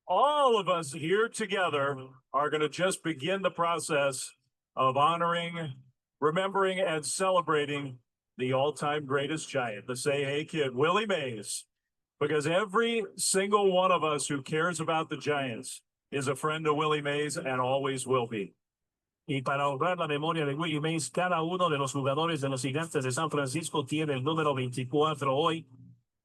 All of us here together are going to just begin the process of honoring, remembering, and celebrating the all-time greatest Giant, the Say Hey Kid, Willie Mays. Because every single one of us who cares about the Giants is a friend of Willie Mays and always will be. Y para honrar la memoria de Willie Mays, cada uno de los jugadores de los Gigantes de San Francisco tiene el número 24 hoy.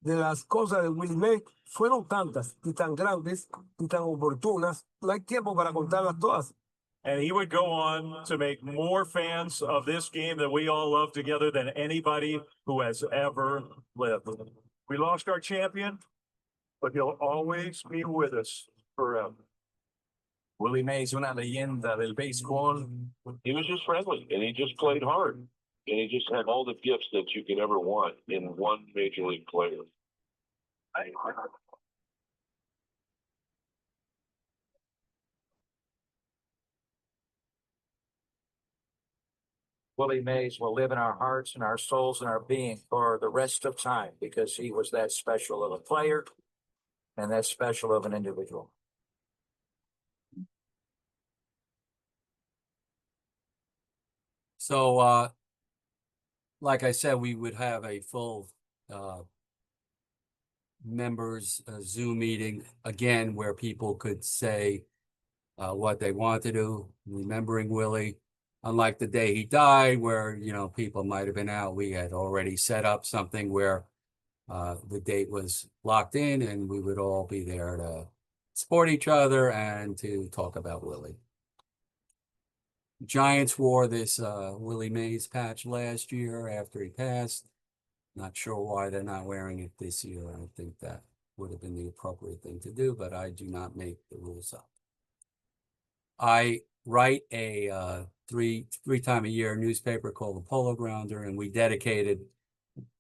De las cosas de Willie Mays fueron tantas y tan grandes y tan oportunas, no hay tiempo para contarlas todas. And he would go on to make more fans of this game that we all love together than anybody who has ever lived. We lost our champion, but he'll always be with us forever. Willie Mays, una leyenda del béisbol. He was just friendly, and he just played hard. And he just had all the gifts that you could ever want in one major league player. Willie Mays will live in our hearts and our souls and our being for the rest of time because he was that special of a player and that special of an individual. So, like I said, we would have a full members Zoom meeting again where people could say what they want to do, remembering Willie. Unlike the day he died, where, you know, people might have been out, we had already set up something where the date was locked in and we would all be there to support each other and to talk about Willie. Giants wore this Willie Mays patch last year after he passed. Not sure why they're not wearing it this year. I think that would have been the appropriate thing to do, but I do not make the rules up. I write a three time a year newspaper called the Polo Grounder, and we dedicated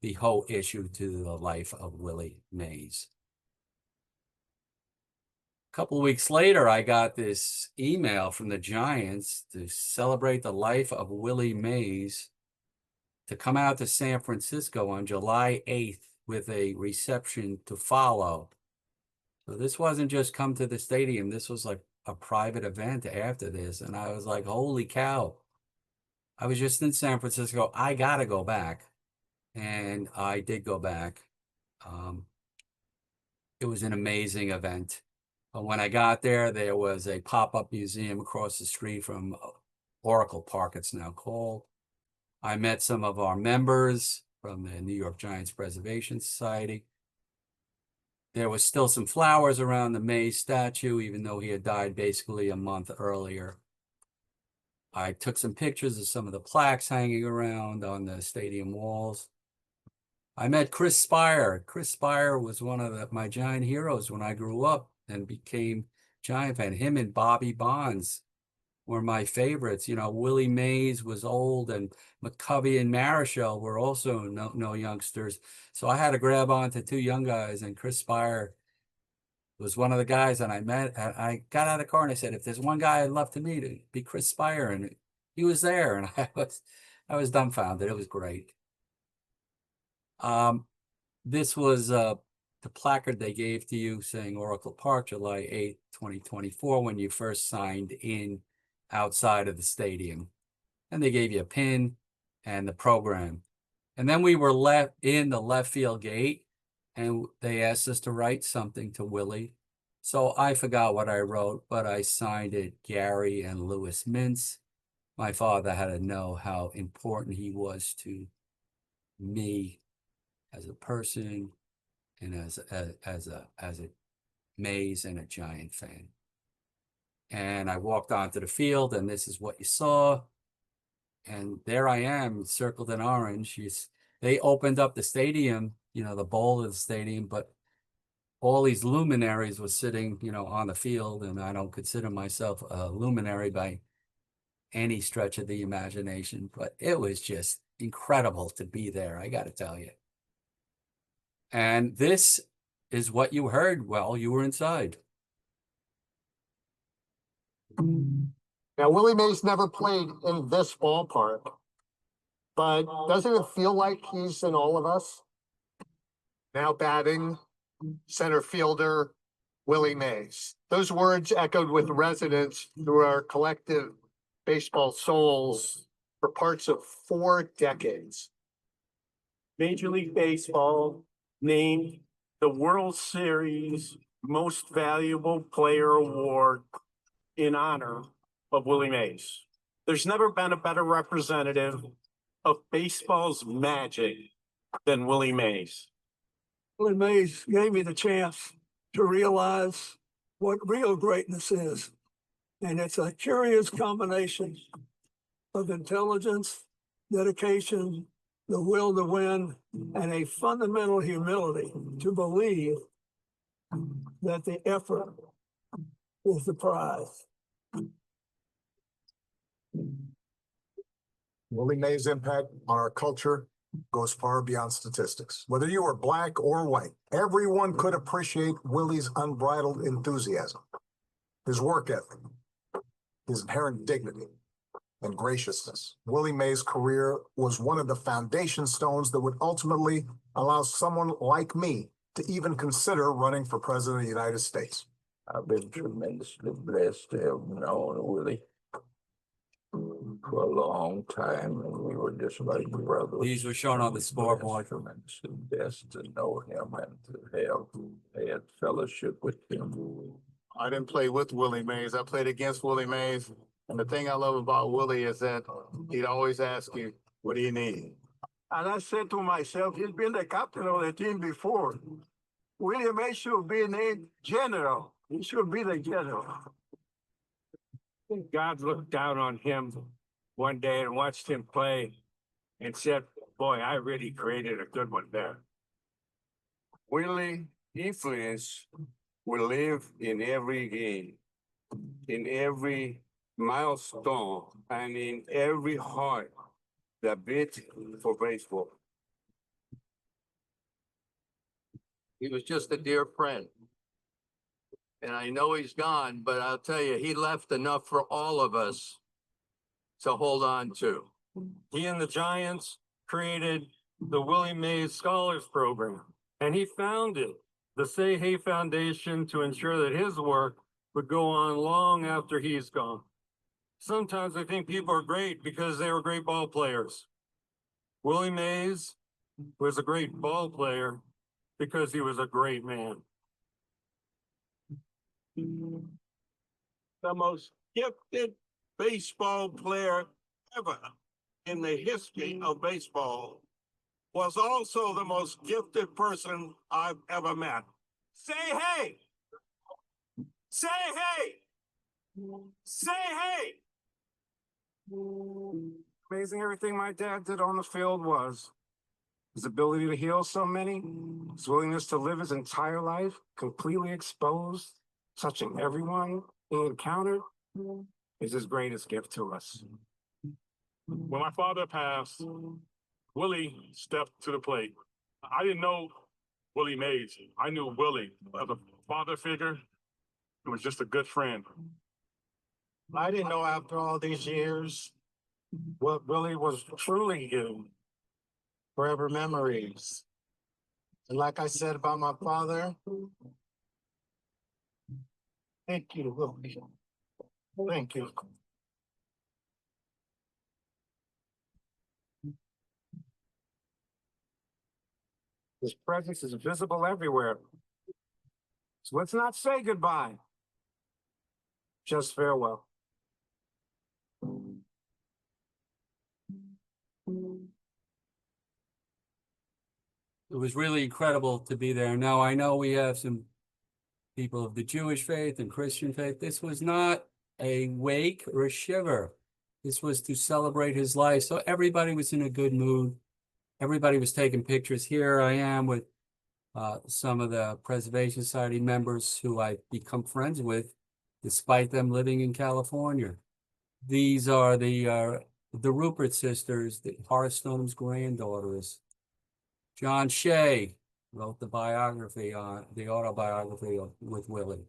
the whole issue to the life of Willie Mays. A couple of weeks later, I got this email from the Giants to celebrate the life of Willie Mays, to come out to San Francisco on July 8th with a reception to follow. So this wasn't just come to the stadium. This was like a private event after this. And I was like, holy cow. I was just in San Francisco. I got to go back. And I did go back. It was an amazing event. But when I got there, there was a pop-up museum across the street from Oracle Park, it's now called. I met some of our members from the New York Giants Preservation Society. There was still some flowers around the Mays statue, even though he had died basically a month earlier. I took some pictures of some of the plaques hanging around on the stadium walls. I met Chris Spire. Chris Spire was one of my Giant heroes when I grew up and became Giant fan. Him and Bobby Bonds were my favorites. You know, Willie Mays was old, and McCovey and Marichal were also no youngsters. So I had to grab onto two young guys, and Chris Spire was one of the guys. And I got out of the car and I said, if there's one guy I'd love to meet, it'd be Chris Spire. And he was there, and I was dumbfounded. It was great. This was the placard they gave to you saying Oracle Park, July 8th, 2024, when you first signed in outside of the stadium. And they gave you a pin and the program. And then we were left in the left field gate, and they asked us to write something to Willie. So I forgot what I wrote, but I signed it Gary and Willie Mintz. My father had to know how important he was to me as a person and as a Mays and a Giant fan. And I walked onto the field, and this is what you saw. And there I am, circled in orange. They opened up the stadium, you know, the bowl of the stadium, but all these luminaries were sitting, you know, on the field, and I don't consider myself a luminary by any stretch of the imagination, but it was just incredible to be there, I got to tell you. And this is what you heard while you were inside. Now, Willie Mays never played in this ballpark, but doesn't it feel like he's in all of us? Now batting, center fielder, Willie Mays. Those words echoed with resonance through our collective baseball souls for parts of 4 decades. Major League Baseball named the World Series Most Valuable Player Award in honor of Willie Mays. There's never been a better representative of baseball's magic than Willie Mays. Willie Mays gave me the chance to realize what real greatness is. And it's a curious combination of intelligence, dedication, the will to win, and a fundamental humility to believe that the effort is the prize. Willie Mays' impact on our culture goes far beyond statistics. Whether you were black or white, everyone could appreciate Willie's unbridled enthusiasm, his work ethic, his inherent dignity and graciousness. Willie Mays' career was one of the foundation stones that would ultimately allow someone like me to even consider running for president of the United States. I've been tremendously blessed to have known Willie for a long time, and we were just like brothers. These were shown on the scoreboard. Tremendously blessed to know him and to have had fellowship with him. I didn't play with Willie Mays. I played against Willie Mays. And the thing I love about Willie is that he'd always ask you, what do you need? And I said to myself, he's been the captain of the team before. Willie Mays should be named general. He should be the general. God looked down on him one day and watched him play and said, boy, I really created a good one there. Willie influence will live in every game, in every milestone, and in every heart that beats for baseball. He was just a dear friend. And I know he's gone, but I'll tell you, he left enough for all of us to hold on to. He and the Giants created the Willie Mays Scholars Program, and he founded the Say Hey Foundation to ensure that his work would go on long after he's gone. Sometimes I think people are great because they were great ball players. Willie Mays was a great ball player because he was a great man. The most gifted baseball player ever in the history of baseball was also the most gifted person I've ever met. Say hey! Say hey! Say hey! Amazing everything my dad did on the field was. His ability to heal so many, his willingness to live his entire life completely exposed, touching everyone he encountered, is his greatest gift to us. When my father passed, Willie stepped to the plate. I didn't know Willie Mays. I knew Willie as a father figure. He was just a good friend. I didn't know after all these years what Willie was truly you. Forever memories. And like I said about my father, thank you, Willie. Thank you. His presence is visible everywhere. So let's not say goodbye. Just farewell. It was really incredible to be there. Now, I know we have some people of the Jewish faith and Christian faith. This was not a wake or a shiver. This was to celebrate his life. So everybody was in a good mood. Everybody was taking pictures. Here I am with some of the Preservation Society members who I've become friends with, despite them living in California. These are the Rupert sisters, Horace Stoneham's granddaughters. John Shea wrote the autobiography with Willie.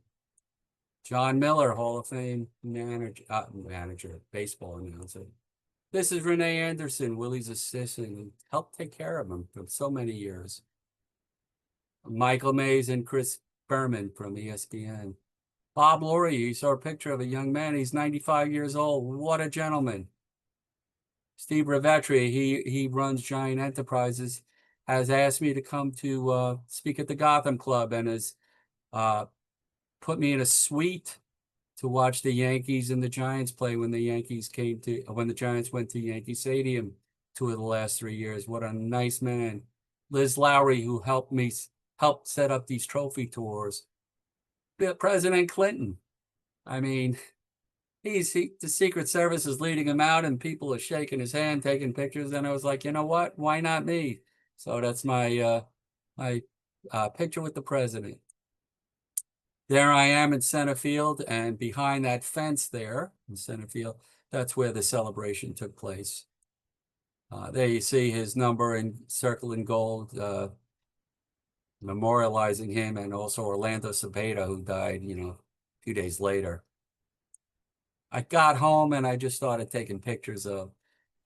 John Miller, Hall of Fame manager, baseball announcer. This is Renee Anderson, Willie's assistant, and helped take care of him for so many years. Michael Mays and Chris Berman from ESPN. Bob Lurie, you saw a picture of a young man. He's 95 years old. What a gentleman. Steve Ravetri, he runs Giant Enterprises, has asked me to come to speak at the Gotham Club and has put me in a suite to watch the Yankees and the Giants play when the Giants went to Yankee Stadium 2 of the last 3 years. What a nice man. Liz Lowry, who helped set up these trophy tours. President Clinton. I mean, the Secret Service is leading him out and people are shaking his hand, taking pictures. And I was like, you know what? Why not me? So that's my picture with the president. There I am in center field, and behind that fence there in center field, that's where the celebration took place. There you see his number in circle in gold, memorializing him, and also Orlando Cepeda, who died, a few days later. I got home and I just started taking pictures of,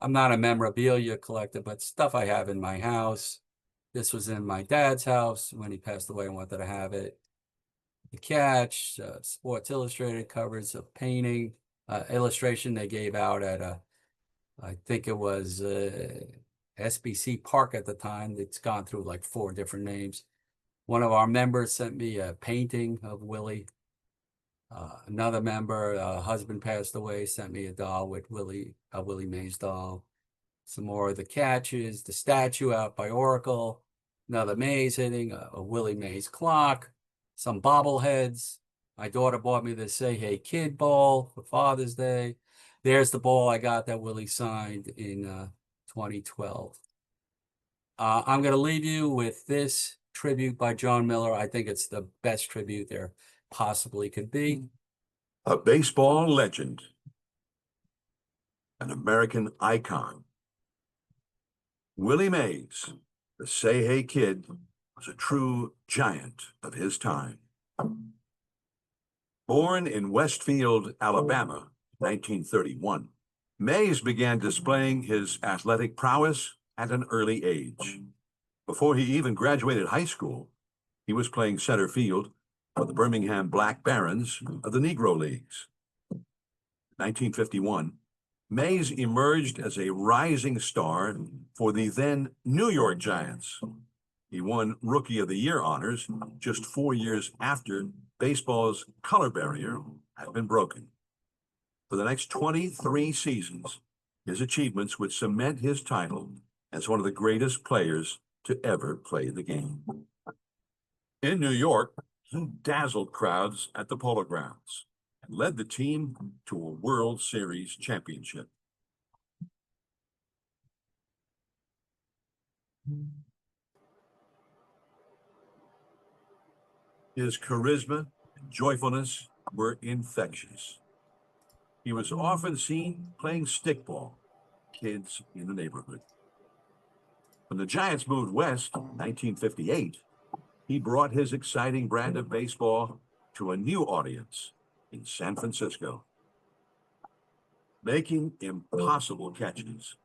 I'm not a memorabilia collector, but stuff I have in my house. This was in my dad's house when he passed away. I wanted to have it. The Catch, Sports Illustrated covers, a painting, illustration they gave out at I think it was SBC Park at the time. It's gone through like 4 different names. One of our members sent me a painting of Willie. Another member, husband passed away, sent me a doll with Willie Mays doll. Some more of the Catches, the statue out by Oracle, another Mays hitting, a Willie Mays clock, some bobbleheads. My daughter bought me the Say Hey Kid ball for Father's Day. There's the ball I got that Willie signed in 2012. I'm going to leave you with this tribute by John Miller. I think it's the best tribute there possibly could be. A baseball legend, an American icon. Willie Mays, the Say Hey Kid, was a true giant of his time. Born in Westfield, Alabama, 1931, Mays began displaying his athletic prowess at an early age. Before he even graduated high school, he was playing center field for the Birmingham Black Barons of the Negro Leagues. In 1951, Mays emerged as a rising star for the then New York Giants. He won Rookie of the Year honors just 4 years after baseball's color barrier had been broken. For the next 23 seasons, his achievements would cement his title as one of the greatest players to ever play the game. In New York, he dazzled crowds at the Polo Grounds and led the team to a World Series championship. His charisma and joyfulness were infectious. He was often seen playing stickball with kids in the neighborhood. When the Giants moved west in 1958, he brought his exciting brand of baseball to a new audience in San Francisco, making impossible catches,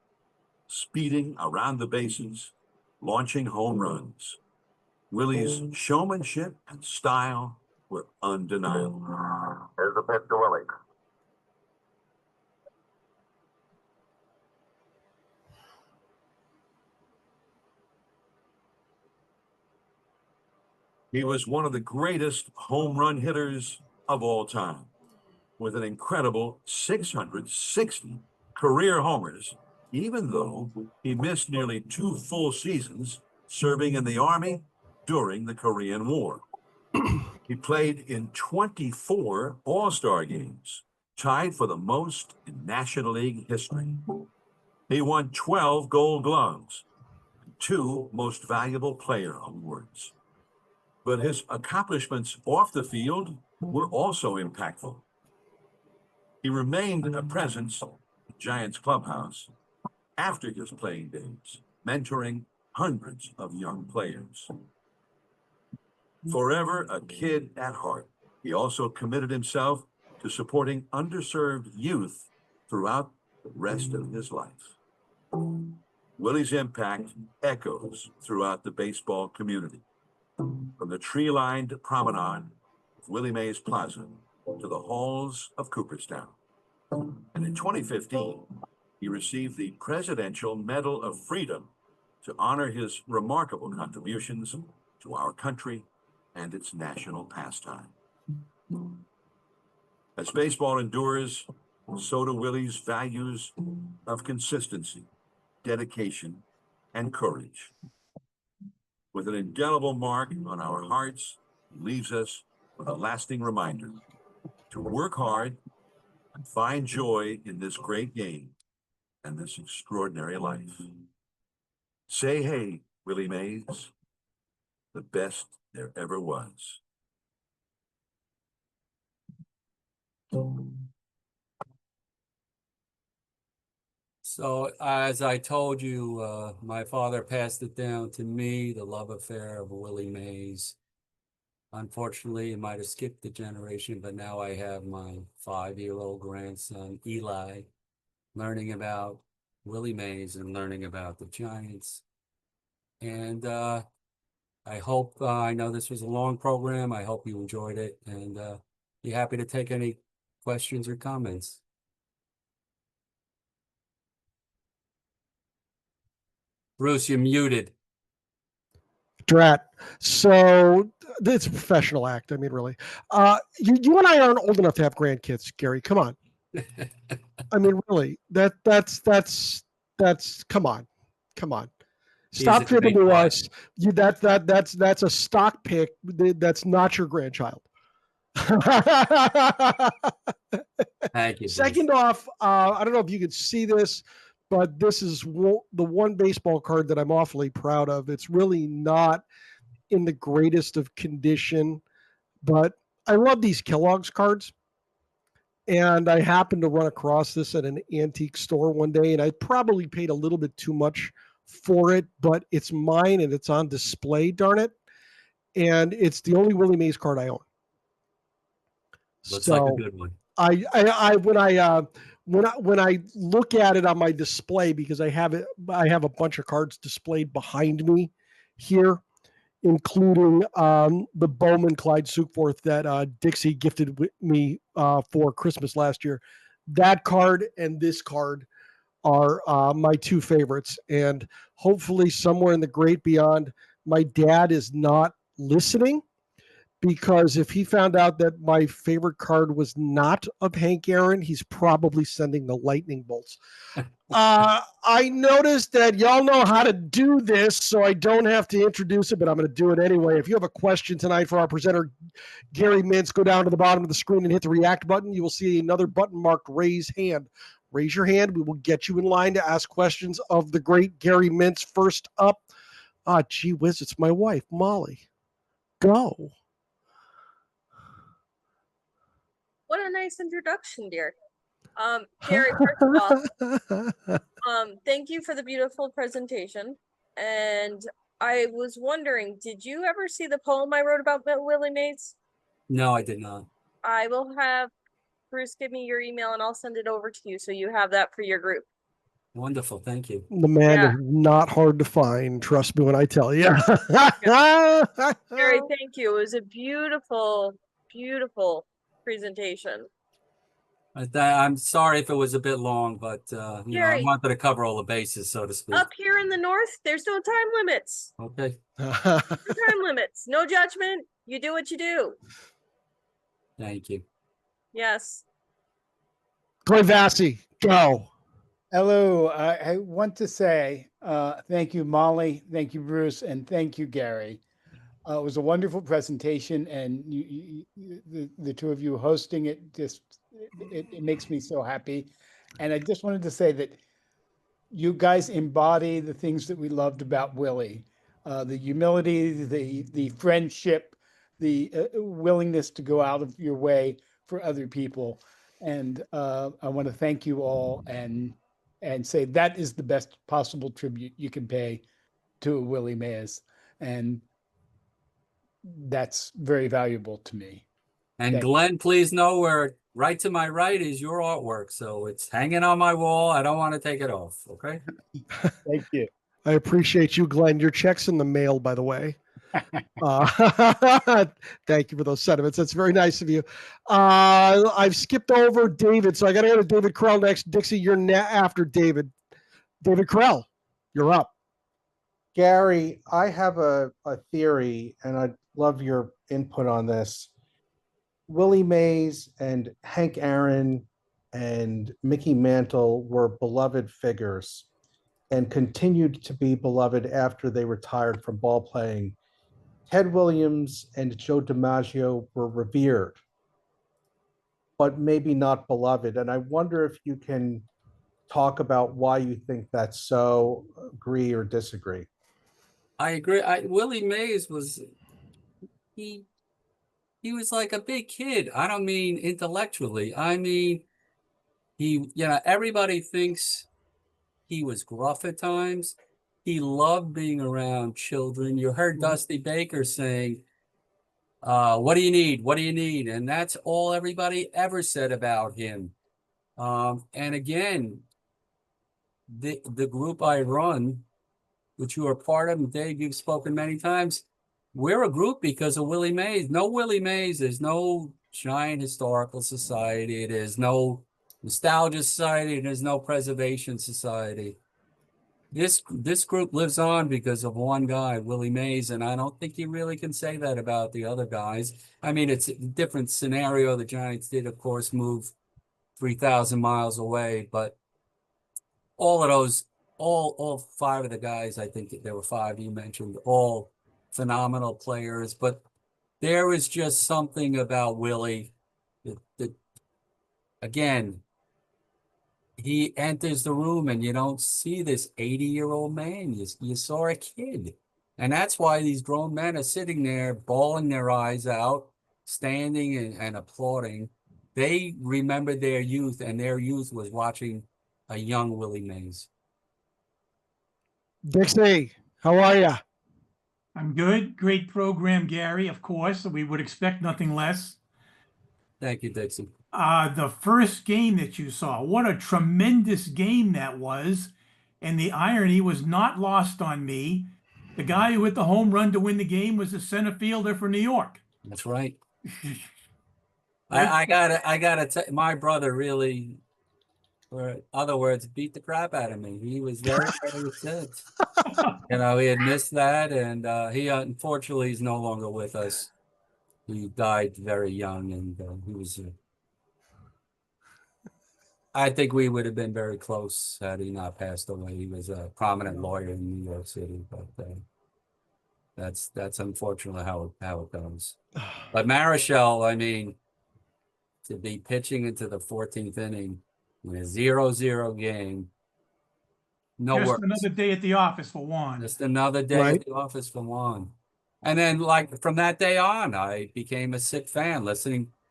speeding around the bases, launching home runs. Willie's showmanship and style were undeniable. Here's the pitch to Willie. He was one of the greatest home run hitters of all time, with an incredible 660 career homers, even though he missed nearly 2 full seasons serving in the Army during the Korean War. He played in 24 All-Star games, tied for the most in National League history. He won 12 Gold Gloves, and 2 Most Valuable Player awards. But his accomplishments off the field were also impactful. He remained a presence in the Giants clubhouse after his playing days, mentoring hundreds of young players. Forever a kid at heart, he also committed himself to supporting underserved youth throughout the rest of his life. Willie's impact echoes throughout the baseball community, from the tree-lined promenade of Willie Mays Plaza to the halls of Cooperstown. And in 2015, he received the Presidential Medal of Freedom to honor his remarkable contributions to our country and its national pastime. As baseball endures, so do Willie's values of consistency, dedication, and courage. With an indelible mark on our hearts, he leaves us with a lasting reminder to work hard and find joy in this great game and this extraordinary life. Say hey, Willie Mays, the best there ever was. So as I told you, my father passed it down to me, the love affair of Willie Mays. Unfortunately, it might have skipped a generation, but now I have my 5-year-old grandson, Eli, learning about Willie Mays and learning about the Giants. And I hope, I know this was a long program. I hope you enjoyed it, and be happy to take any questions or comments. Bruce, you're muted. Drat. So it's a professional act. I mean, really. You and I aren't old enough to have grandkids, Gary. Come on. I mean, really. That's come on. Come on. Stop tripping to us. That's a stock pick. That's not your grandchild. Thank you. Second off, I don't know if you could see this, but this is the one baseball card that I'm awfully proud of. It's really not in the greatest of condition, but I love these Kellogg's cards. And I happened to run across this at an antique store one day, and I probably paid a little bit too much for it, but it's mine and it's on display, darn it. And it's the only Willie Mays card I own. Looks like a good one. When I look at it on my display, because I have a bunch of cards displayed behind me here, including the Bowman Clyde Sukeforth that Dixie gifted me for Christmas last year. That card and this card are my 2 favorites. And hopefully somewhere in the great beyond, my dad is not listening, because if he found out that my favorite card was not of Hank Aaron, he's probably sending the lightning bolts. I noticed that y'all know how to do this, so I don't have to introduce it, but I'm going to do it anyway. If you have a question tonight for our presenter, Gary Mintz, go down to the bottom of the screen and hit the react button. You will see another button marked raise hand. Raise your hand. We will get you in line to ask questions of the great Gary Mintz. First up, gee whiz, it's my wife, Molly. Go. What a nice introduction, dear. Gary, first of all, thank you for the beautiful presentation. And I was wondering, did you ever see the poem I wrote about Willie Mays? No, I did not. I will have Bruce give me your email and I'll send it over to you so you have that for your group. Wonderful. Thank you. The man Yeah. is not hard to find. Trust me when I tell you. Gary, thank you. It was a beautiful, beautiful presentation. I'm sorry if it was a bit long, but you know, I Gary, wanted to cover all the bases, so to speak. up here in the north, there's no time limits. Okay. No time limits. No judgment. You do what you do. Thank you. Yes. Clay Vassy, go. Hello. I want to say thank you, Molly. Thank you, Bruce. And thank you, Gary. It was a wonderful presentation. And the two of you hosting it, just it makes me so happy. And I just wanted to say that you guys embody the things that we loved about Willie. The humility, the friendship, the willingness to go out of your way for other people. And I want to thank you all and say that is the best possible tribute you can pay to Willie Mays. And that's very valuable to me. And Thank Glenn, please know where right to my right is your artwork. So it's hanging on my wall. I don't want to take it off. Okay. Thank you. I appreciate you, Glenn. Your check's in the mail, by the way. Thank you for those sentiments. That's very nice of you. I've skipped over David, so I got to go to David Krell next. Dixie, you're after David. David Krell, you're up. Gary, I have a theory, and I'd love your input on this. Willie Mays and Hank Aaron and Mickey Mantle were beloved figures and continued to be beloved after they retired from ball playing. Ted Williams and Joe DiMaggio were revered, but maybe not beloved. And I wonder if you can talk about why you think that's so, agree or disagree. I agree. Willie Mays was, he was like a big kid. I don't mean intellectually. I mean, everybody thinks he was gruff at times. He loved being around children. You heard Dusty Baker saying, what do you need? What do you need? And that's all everybody ever said about him. And again, the group I run, which you are part of, and Dave, you've spoken many times, we're a group because of Willie Mays. No Willie Mays, there's no giant historical society. There's no nostalgia society. There's no preservation society. This group lives on because of one guy, Willie Mays, and I don't think you really can say that about the other guys. I mean, it's a different scenario. The Giants did, of course, move 3,000 miles away, but all of those, all five of the guys, I think there were five you mentioned, all phenomenal players, but there was just something about Willie that again, he enters the room and you don't see this 80-year-old man. You saw a kid. And that's why these grown men are sitting there bawling their eyes out, standing and applauding. They remembered their youth, and their youth was watching a young Willie Mays. Dixie, how are you? I'm good. Great program, Gary, of course. We would expect nothing less. Thank you, Dixie. The first game that you saw, what a tremendous game that was. And the irony was not lost on me. The guy who hit the home run to win the game was the center fielder for New York. That's right. I gotta my brother really, or in other words, beat the crap out of me. He was very, very upset. He had missed that, and he unfortunately is no longer with us. He died very young, and he was. I think we would have been very close had he not passed away. He was a prominent lawyer in New York City, but that's unfortunately how it goes. But Marichal, I mean, to be pitching into the 14th inning in a 0-0 game, Just works. another day at the office for Juan. Just another day at the office for Juan. And then, like, from that day on, I became a sick fan,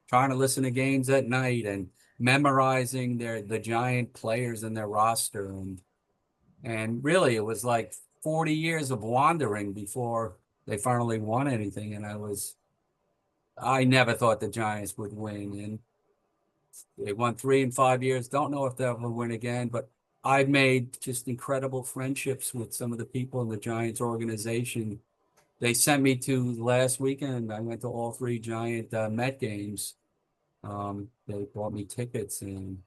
trying to listen to games at night and memorizing the Giant players in their roster. And really, it was like 40 years of wandering before they finally won anything. And I never thought the Giants would win. And they won 3 in 5 years. Don't know if they'll ever win again, but I've made just incredible friendships with some of the people in the Giants organization. They sent me to last weekend. I went to all 3 Giant Met games. They bought me tickets, and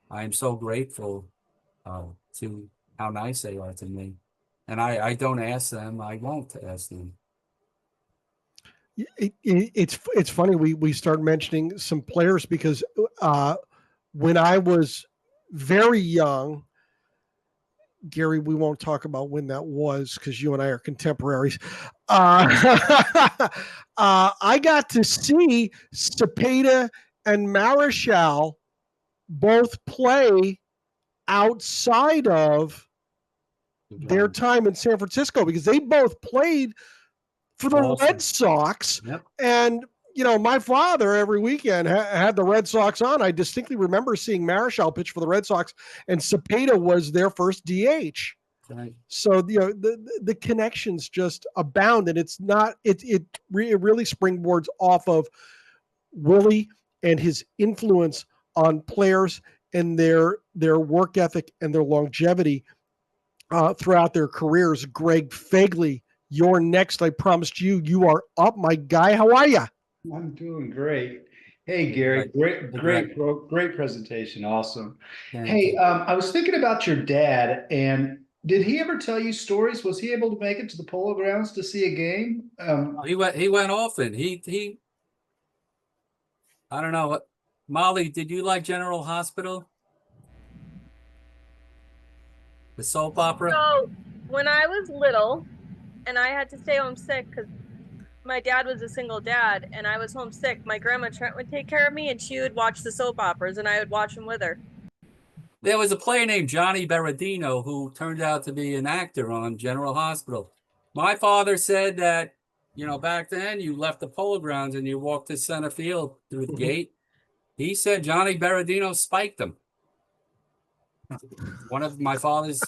I am so grateful to how nice they are to me. And I don't ask them. I won't ask them. It's funny we start mentioning some players because when I was very young, Gary, we won't talk about when that was because you and I are contemporaries. I got to see Cepeda and Marichal both play outside of their time in San Francisco because they both played for the Red Sox. Yep. And, you know, my father every weekend had the Red Sox on. I distinctly remember seeing Marichal pitch for the Red Sox, and Cepeda was their first DH. Right. So, you know, the connections just abound, and it's not, it really springboards off of Willie and his influence on players and their work ethic and their longevity throughout their careers. Greg Fagley, you're next. I promised you. You are up, my guy. How are you? I'm doing great. Hey, Gary, great presentation. Awesome. Hey, I was thinking about your dad, and did he ever tell you stories? Was he able to make it to the Polo Grounds to see a game? He went often. He I don't know what. Molly, did you like General Hospital? The soap opera? So when I was little and I had to stay home sick because my dad was a single dad and I was homesick, my grandma Trent would take care of me and she would watch the soap operas and I would watch them with her. There was a player named Johnny Berardino who turned out to be an actor on General Hospital. My father said that, you know, back then you left the Polo Grounds and you walked to center field through the gate. He said Johnny Berardino spiked him. One of my father's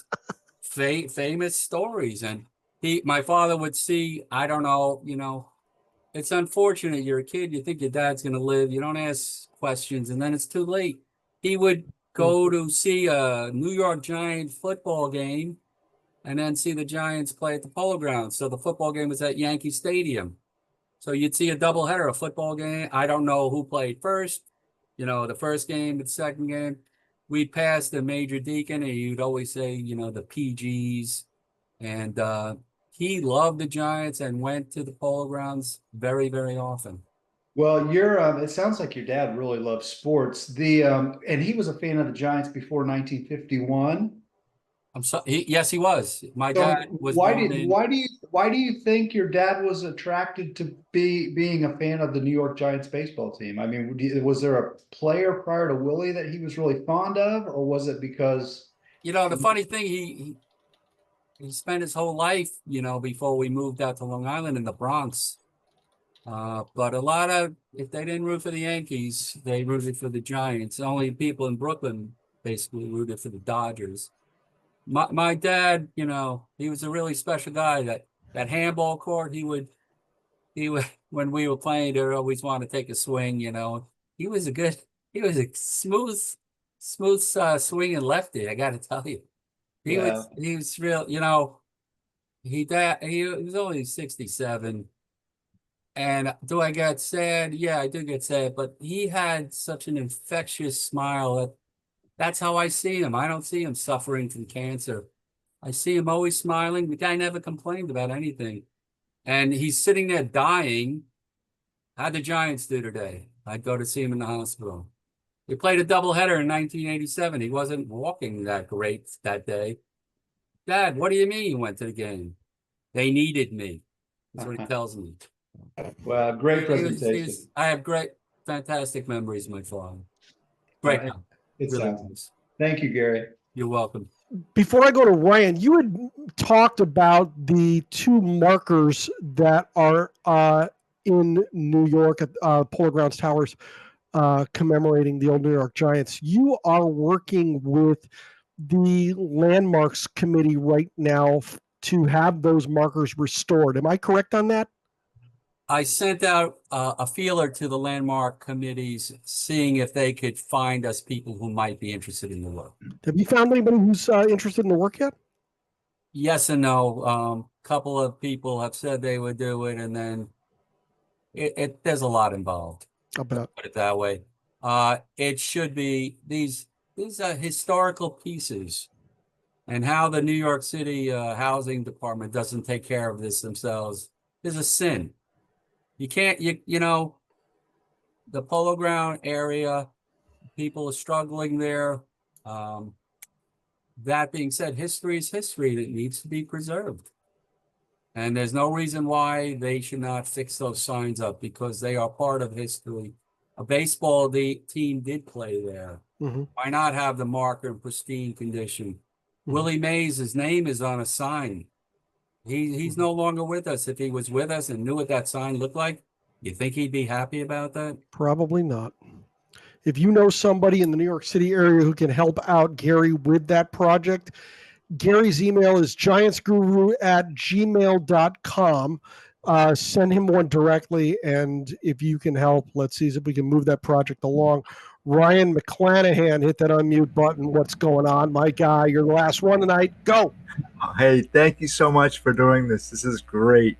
famous stories. And my father would see, I don't know, you know, it's unfortunate. You're a kid. You think your dad's going to live. You don't ask questions. And then it's too late. He would go to see a New York Giant football game and then see the Giants play at the Polo Grounds. So the football game was at Yankee Stadium. So you'd see a doubleheader, a football game. I don't know who played first. You know, the first game, the second game. We'd pass the Major Deacon and you'd always say, you know, the PGs. And he loved the Giants and went to the Polo Grounds very, very often. Well, it sounds like your dad really loved sports. And he was a fan of the Giants before 1951. I'm sorry. Yes, he was. My dad was. Why do you think your dad was attracted to being a fan of the New York Giants baseball team? I mean, was there a player prior to Willie that he was really fond of, or was it because? You know, the funny thing, he spent his whole life, you know, before we moved out to Long Island in the Bronx. But a lot of, if they didn't root for the Yankees, they rooted for the Giants. Only people in Brooklyn basically rooted for the Dodgers. My dad, you know, he was a really special guy. That handball court, he would when we were playing, they always want to take a swing. You know, he was a smooth swinging lefty. I got to tell you, he was real. You know, he was only 67. And do I get sad? Yeah, I do get sad. But he had such an infectious smile that's how I see him. I don't see him suffering from cancer. I see him always smiling. The guy never complained about anything. And he's sitting there dying. How'd the Giants do today? I'd go to see him in the hospital. He played a doubleheader in 1987. He wasn't walking that great that day. Dad, what do you mean you went to the game? They needed me. That's what he tells me. Well, great presentation. I have fantastic memories of my father. Great. Thank you, Gary. You're welcome. Before I go to Ryan, you had talked about the 2 markers that are in New York at Polo Grounds Towers commemorating the old New York Giants. You are working with the Landmarks Committee right now to have those markers restored. Am I correct on that? I sent out a feeler to the landmark committees, seeing if they could find us people who might be interested in the work. Have you found anybody who's interested in the work yet? Yes and no. Couple of people have said they would do it, and then there's a lot involved. I'll bet. Put it that way. It should be these historical pieces, and how the New York City housing department doesn't take care of this themselves is a sin. You can't, you know, the Polo Ground area, people are struggling there. That being said, history is history, and it needs to be preserved. And there's no reason why they should not fix those signs up, because they are part of history. A baseball team did play there. Mm-hmm. Why not have the marker in pristine condition? Mm-hmm. Willie Mays, his name is on a sign. He's no longer with us. If he was with us and knew what that sign looked like, you think he'd be happy about that? Probably not. If you know somebody in the New York City area who can help out Gary with that project, Gary's email is giantsguru@gmail.com. Send him one directly, and if you can help, let's see if we can move that project along. Ryan McClanahan, hit that unmute button. What's going on, my guy? You're the last one tonight. Go. Hey, thank you so much for doing this. This is great.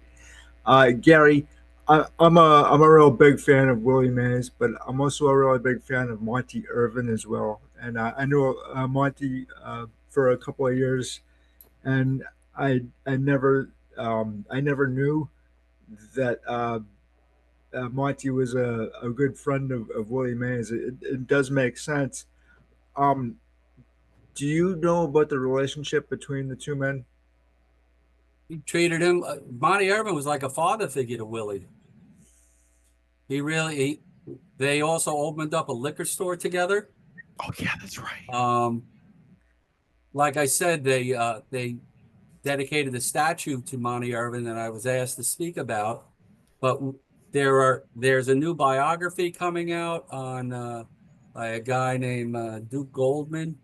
Gary, I'm a real big fan of Willie Mays, but I'm also a really big fan of Monty Irvin as well. And I knew Monty for a couple of years, and I never knew that Monty was a good friend of Willie Mays. It does make sense. Do you know about the relationship between the two men? He treated him. Monty Irvin was like a father figure to Willie. They also opened up a liquor store together. Oh yeah, that's right. Like I said, they dedicated a statue to Monty Irvin that I was asked to speak about. But there's a new biography coming out on by a guy named Duke Goldman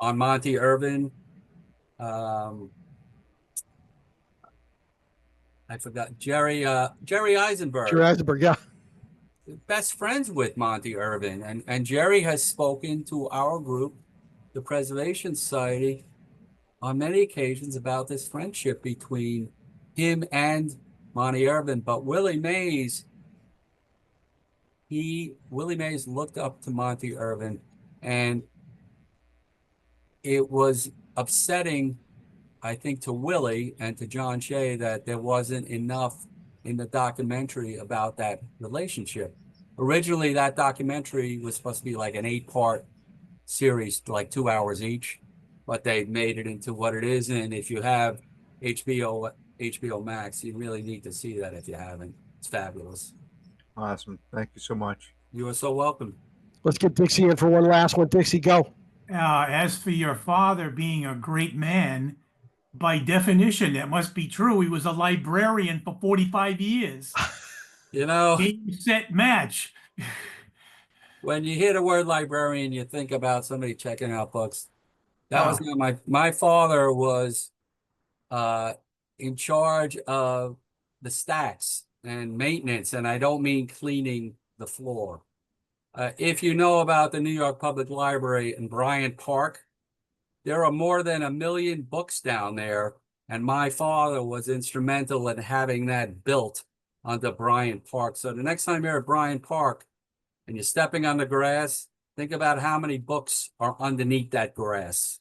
on Monty Irvin. I forgot Jerry Eisenberg. Jerry Eisenberg, yeah. Best friends with Monty Irvin, and Jerry has spoken to our group, the Preservation Society, on many occasions about this friendship between him and Monty Irvin. But Willie Mays looked up to Monty Irvin, and it was upsetting, I think, to Willie and to John Shea that there wasn't enough in the documentary about that relationship. Originally, that documentary was supposed to be like an 8-part series, like 2 hours each, but they made it into what it is. And if you have HBO Max, you really need to see that if you haven't. It's fabulous. Awesome. Thank you so much. You are so welcome. Let's get Dixie in for one last one. Dixie, go. As for your father being a great man, by definition, that must be true. He was a librarian for 45 years. You know, game, set, match. When you hear the word librarian, you think about somebody checking out books. That was not my father was in charge of the stacks and maintenance, and I don't mean cleaning the floor. If you know about the New York Public Library in Bryant Park, there are more than 1 million books down there, and my father was instrumental in having that built onto Bryant Park. So the next time you're at Bryant Park and you're stepping on the grass, think about how many books are underneath that grass.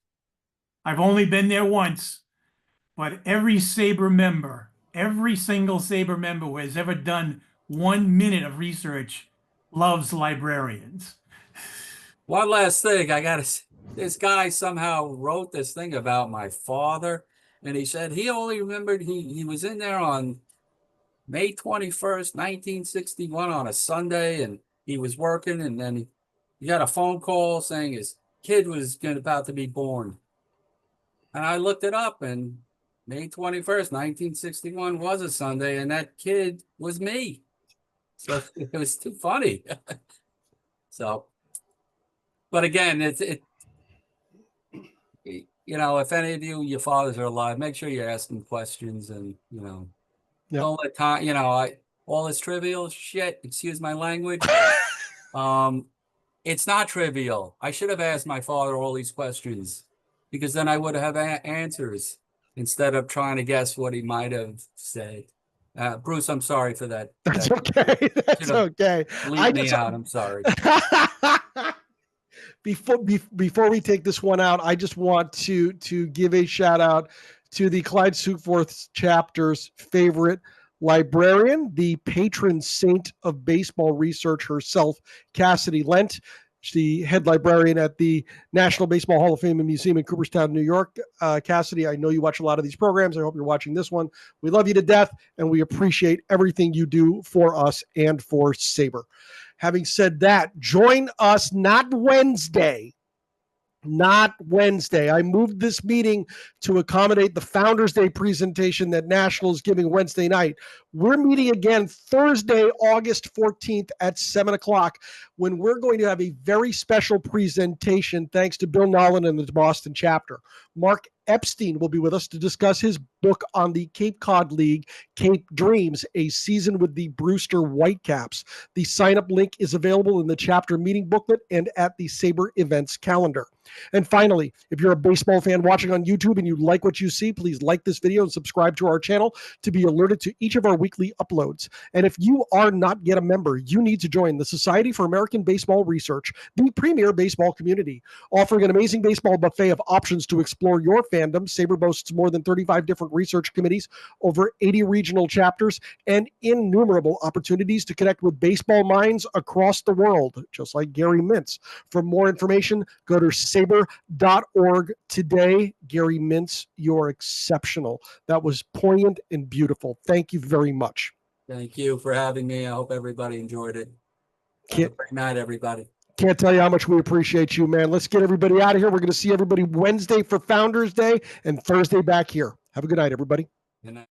I've only been there once, but every SABR member, every single SABR member who has ever done 1 minute of research loves librarians. One last thing, this guy somehow wrote this thing about my father, and he said he only remembered he was in there on May 21st, 1961 on a Sunday, and he was working, and then he got a phone call saying his kid was about to be born. And I looked it up, and May 21st, 1961 was a Sunday, and that kid was me. So it was too funny. So, but again, you know, if any of your fathers are alive, make sure you're asking questions, and, you know, don't let time, you know, all this trivial shit, excuse my language. It's not trivial. I should have asked my father all these questions because then I would have answers instead of trying to guess what he might have said. Bruce, I'm sorry for that. That's okay. That's okay. Leave me out. I'm sorry. Before we take this one out, I just want to give a shout out to the Clyde Sukeforth chapter's favorite librarian, the patron saint of baseball research herself, Cassidy Lent. She's the head librarian at the National Baseball Hall of Fame and Museum in Cooperstown, New York. Cassidy, I know you watch a lot of these programs. I hope you're watching this one. We love you to death, and we appreciate everything you do for us and for SABR. Having said that, join us not Wednesday. I moved this meeting to accommodate the Founders Day presentation that National is giving Wednesday night. We're meeting again Thursday, August 14th at 7 o'clock, when we're going to have a very special presentation thanks to Bill Nolan and the Boston chapter. Mark Epstein will be with us to discuss his book on the Cape Cod League, Cape Dreams, a season with the Brewster Whitecaps. The sign-up link is available in the chapter meeting booklet and at the SABR events calendar. And finally, if you're a baseball fan watching on YouTube and you like what you see, please like this video and subscribe to our channel to be alerted to each of our weekly uploads. And if you are not yet a member, you need to join the Society for American Baseball Research, the premier baseball community. Offering an amazing baseball buffet of options to explore your fandom, SABR boasts more than 35 different research committees, over 80 regional chapters, and innumerable opportunities to connect with baseball minds across the world, just like Gary Mintz. For more information, go to SABR.org today. Gary Mintz, you're exceptional. That was poignant and beautiful. Thank you very much. Thank you for having me. I hope everybody enjoyed it. Good night, everybody. Can't tell you how much we appreciate you, man. Let's get everybody out of here. We're going to see everybody Wednesday for Founders Day and Thursday back here. Have a good night, everybody. Good night.